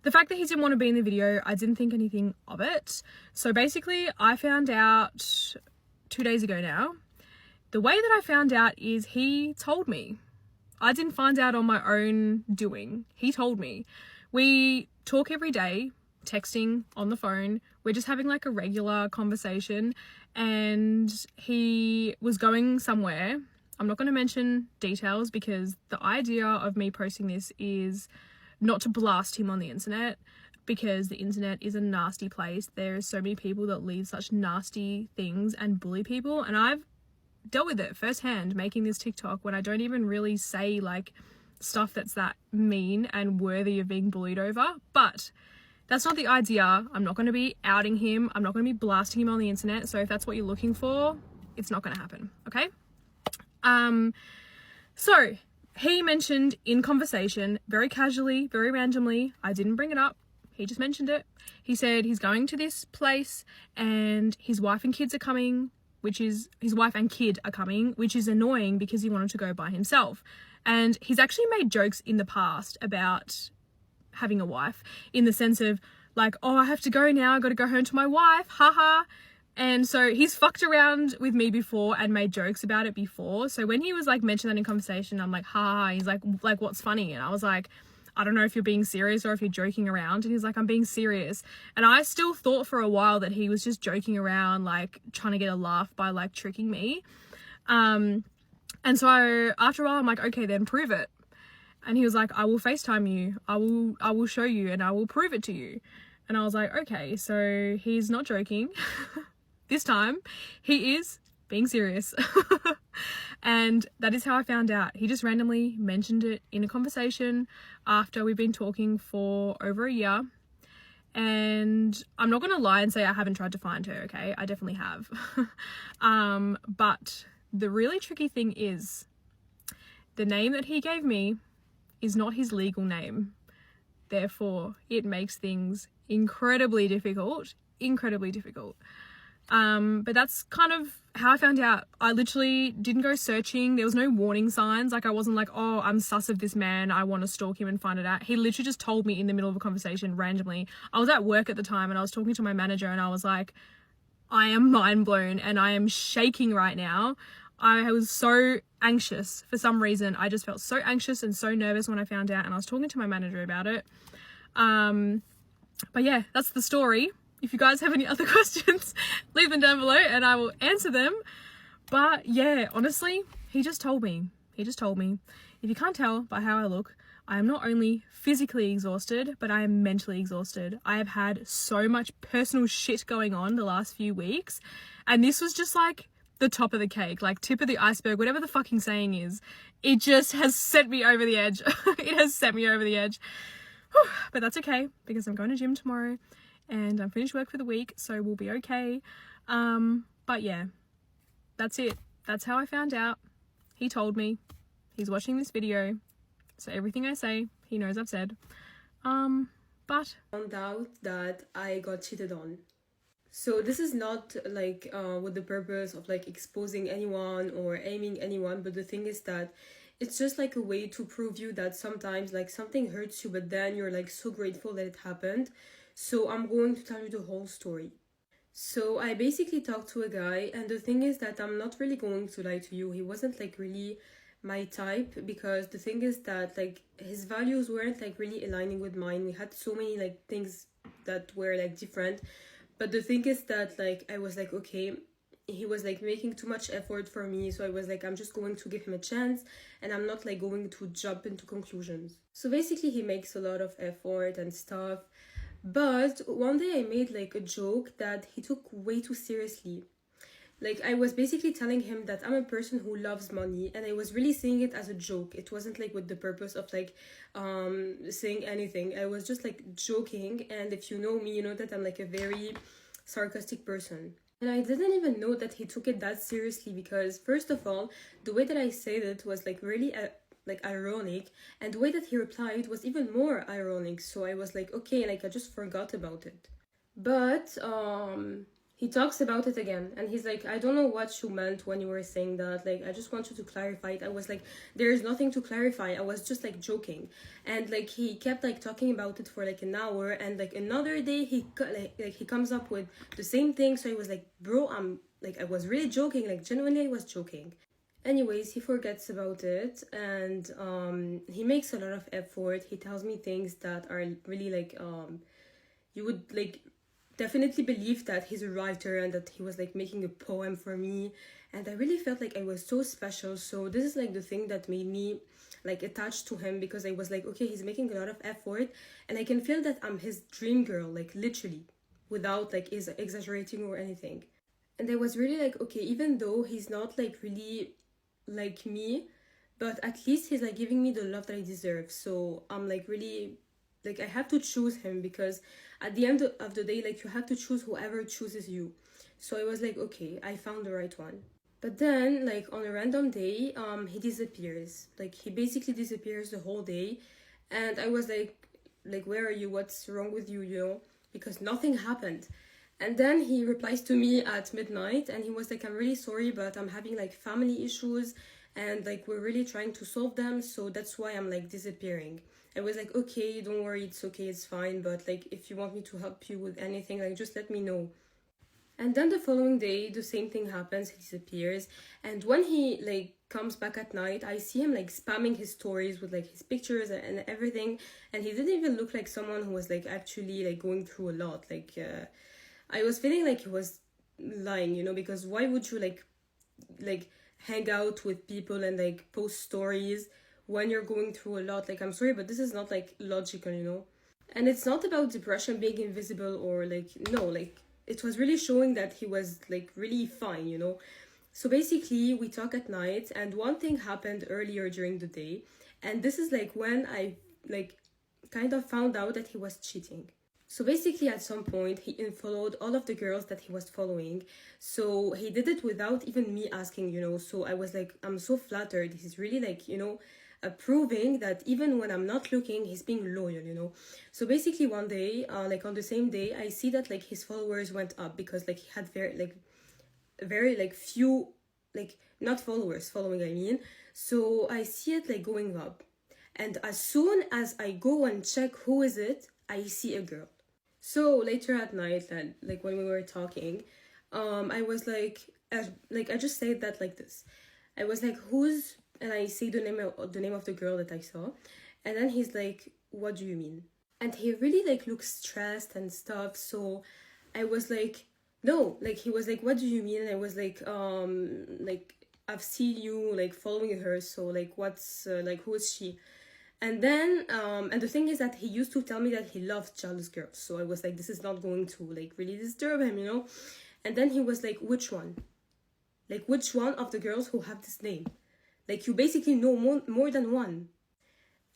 the fact that he didn't want to be in the video, I didn't think anything of it. So basically I found out 2 days ago now. The way that I found out is he told me. I didn't find out on my own doing. He told me. We talk every day, texting on the phone. We're just having like a regular conversation, and he was going somewhere. I'm not going to mention details because the idea of me posting this is not to blast him on the internet, because the internet is a nasty place. There are so many people that leave such nasty things and bully people, and I've dealt with it firsthand making this TikTok when I don't even really say like stuff that's that mean and worthy of being bullied over. But that's not the idea. I'm not going to be outing him. I'm not going to be blasting him on the internet. So if that's what you're looking for, it's not going to happen, okay? So he mentioned in conversation, very casually, very randomly, I didn't bring it up, he just mentioned it. He said he's going to this place and his wife and kids are coming, which is his wife and kid are coming, which is annoying because he wanted to go by himself. And he's actually made jokes in the past about having a wife, in the sense of like, oh, I have to go now, I got to go home to my wife, haha. And so he's fucked around with me before and made jokes about it before. So when he was like mentioned that in conversation, I'm like, haha. He's like what's funny? And I was like, I don't know if you're being serious or if you're joking around. And he's like, I'm being serious. And I still thought for a while that he was just joking around, like trying to get a laugh by like tricking me. And so after a while, I'm like, okay, then prove it. And he was like, I will FaceTime you. I will show you and I will prove it to you. And I was like, okay, so he's not joking. This time he is being serious. And that is how I found out. He just randomly mentioned it in a conversation after we've been talking for over a year. And I'm not going to lie and say I haven't tried to find her, okay? I definitely have. But the really tricky thing is the name that he gave me is not his legal name. Therefore, it makes things incredibly difficult. But that's kind of how I found out. I literally didn't go searching. There was no warning signs. Like I wasn't like, oh, I'm sus of this man, I want to stalk him and find it out. He literally just told me in the middle of a conversation randomly. I was at work at the time and I was talking to my manager and I was like, I am mind blown and I am shaking right now. I was so anxious for some reason. I just felt so anxious and so nervous when I found out, and I was talking to my manager about it. But yeah, that's the story. If you guys have any other questions, leave them down below and I will answer them. But yeah, honestly, he just told me. If you can't tell by how I look, I am not only physically exhausted, but I am mentally exhausted. I have had so much personal shit going on the last few weeks. And this was just like the top of the cake, like tip of the iceberg, whatever the fucking saying is. It just has sent me over the edge. It has sent me over the edge. Whew. But that's okay, because I'm going to gym tomorrow and I'm finished work for the week, so we'll be okay. But yeah, that's it. That's how I found out. He told me. He's watching this video, so everything I say, he knows I've said. But found out that I got cheated on. So this is not like with the purpose of like exposing anyone or aiming anyone, but the thing is that it's just like a way to prove you that sometimes like something hurts you, but then you're like so grateful that it happened. So I'm going to tell you the whole story. So I basically talked to a guy, and the thing is that I'm not really going to lie to you. He wasn't like really my type, because the thing is that like his values weren't like really aligning with mine. We had so many like things that were like different. But the thing is that like I was like, okay, he was like making too much effort for me, so I was like, I'm just going to give him a chance and I'm not like going to jump into conclusions. So basically he makes a lot of effort and stuff, but one day I made like a joke that he took way too seriously. Like I was basically telling him that I'm a person who loves money, and I was really saying it as a joke. It wasn't like with the purpose of like saying anything. I was just like joking, and if you know me, you know that I'm like a very sarcastic person. And I didn't even know that he took it that seriously, because first of all, the way that I said it was like really like ironic, and the way that he replied was even more ironic. So I was like, okay, like I just forgot about it. But he talks about it again, and he's like, I don't know what you meant when you were saying that, like I just want you to clarify it. I was like, there is nothing to clarify, I was just like joking. And like he kept like talking about it for like an hour, and like another day he he comes up with the same thing. So I was like, bro, I'm like, I was really joking, like genuinely I was joking. Anyways, he forgets about it, and he makes a lot of effort. He tells me things that are really like you would like definitely believe that he's a writer and that he was like making a poem for me, and I really felt like I was so special. So this is like the thing that made me like attached to him, because I was like, okay, he's making a lot of effort and I can feel that I'm his dream girl, like literally, without like exaggerating or anything. And I was really like, okay, even though he's not like really like me, but at least he's like giving me the love that I deserve. So I'm like really like I have to choose him, because at the end of the day, like you have to choose whoever chooses you. So I was like, okay, I found the right one. But then like on a random day, he disappears. Like he basically disappears the whole day, and I was like where are you, what's wrong with you, you know, because nothing happened. And then he replies to me at midnight, and he was like, I'm really sorry, but I'm having like family issues, and like we're really trying to solve them, so that's why I'm like disappearing. I was like, okay, don't worry, it's okay, it's fine, but like if you want me to help you with anything, like just let me know. And then the following day, the same thing happens, he disappears. And when he like comes back at night, I see him like spamming his stories with like his pictures and everything, and he didn't even look like someone who was like actually like going through a lot. Like I was feeling like he was lying, you know, because why would you like hang out with people and like post stories when you're going through a lot? Like I'm sorry, but this is not like logical, you know. And it's not about depression being invisible or like, no, like it was really showing that he was like really fine, you know. So basically we talk at night, and one thing happened earlier during the day, and this is like when I like kind of found out that he was cheating. So basically at some point he unfollowed all of the girls that he was following. So he did it without even me asking, you know. So I was like, I'm so flattered. He's really like, you know, proving that even when I'm not looking, he's being loyal, you know. So basically one day, like on the same day, I see that like his followers went up, because like he had very few, like not followers, following I mean. So I see it like going up, and as soon as I go and check who is it, I see a girl. So later at night, like when we were talking, I was like I just said that like this. I was like, who's, and I say the name of the girl that I saw, and then he's like, what do you mean? And he really like looks stressed and stuff. So I was like, no, like he was like, what do you mean? And I was like I've seen you like following her, so like what's like who is she? And then and the thing is that he used to tell me that he loves jealous girls. So I was like, this is not going to like really disturb him, you know. And then he was like, which one? Like, which one of the girls who have this name? Like, you basically know more than one.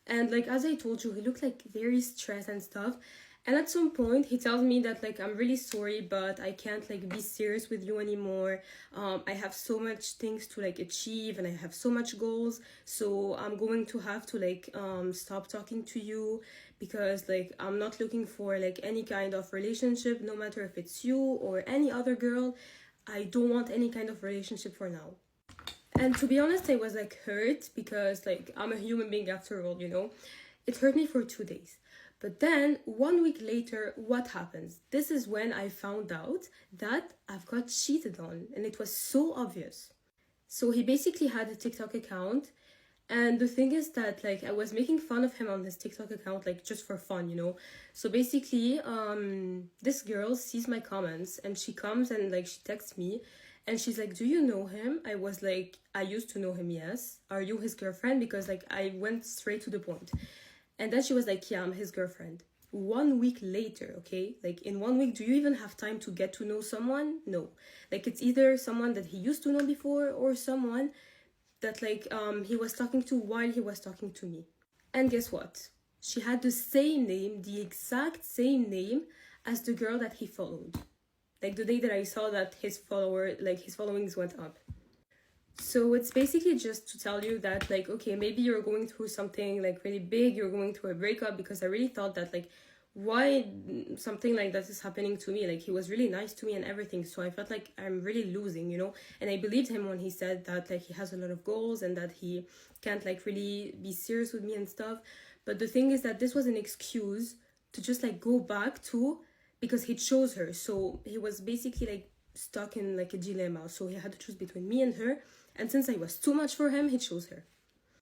And like, as I told you, he looked like very stressed and stuff. And at some point he tells me that like, I'm really sorry, but I can't like be serious with you anymore. I have so much things to like achieve and I have so much goals, so I'm going to have to like stop talking to you, because like I'm not looking for like any kind of relationship, no matter if it's you or any other girl. I don't want any kind of relationship for now. And to be honest, I was like hurt, because like I'm a human being after all, you know. It hurt me for 2 days. But then 1 week later, what happens? This is when I found out that I've got cheated on, and it was so obvious. So he basically had a TikTok account, and the thing is that like I was making fun of him on his TikTok account, like just for fun, you know. So basically, this girl sees my comments and she comes and like she texts me and she's like, do you know him? I was like, I used to know him, yes. Are you his girlfriend? Because like I went straight to the point. And then she was like, yeah, I'm his girlfriend. 1 week later, okay? Like in 1 week, do you even have time to get to know someone? No. Like it's either someone that he used to know before or someone that like he was talking to while he was talking to me. And guess what? She had the same name, the exact same name as the girl that he followed. Like the day that I saw that his followings went up. So it's basically just to tell you that like, okay, maybe you're going through something like really big, you're going through a breakup, because I really thought that like, why something like that is happening to me? Like he was really nice to me and everything, so I felt like I'm really losing, you know. And I believed him when he said that like he has a lot of goals and that he can't like really be serious with me and stuff. But the thing is that this was an excuse to just like go back to, because he chose her. So he was basically like stuck in like a dilemma, so he had to choose between me and her, and since I was too much for him, he chose her.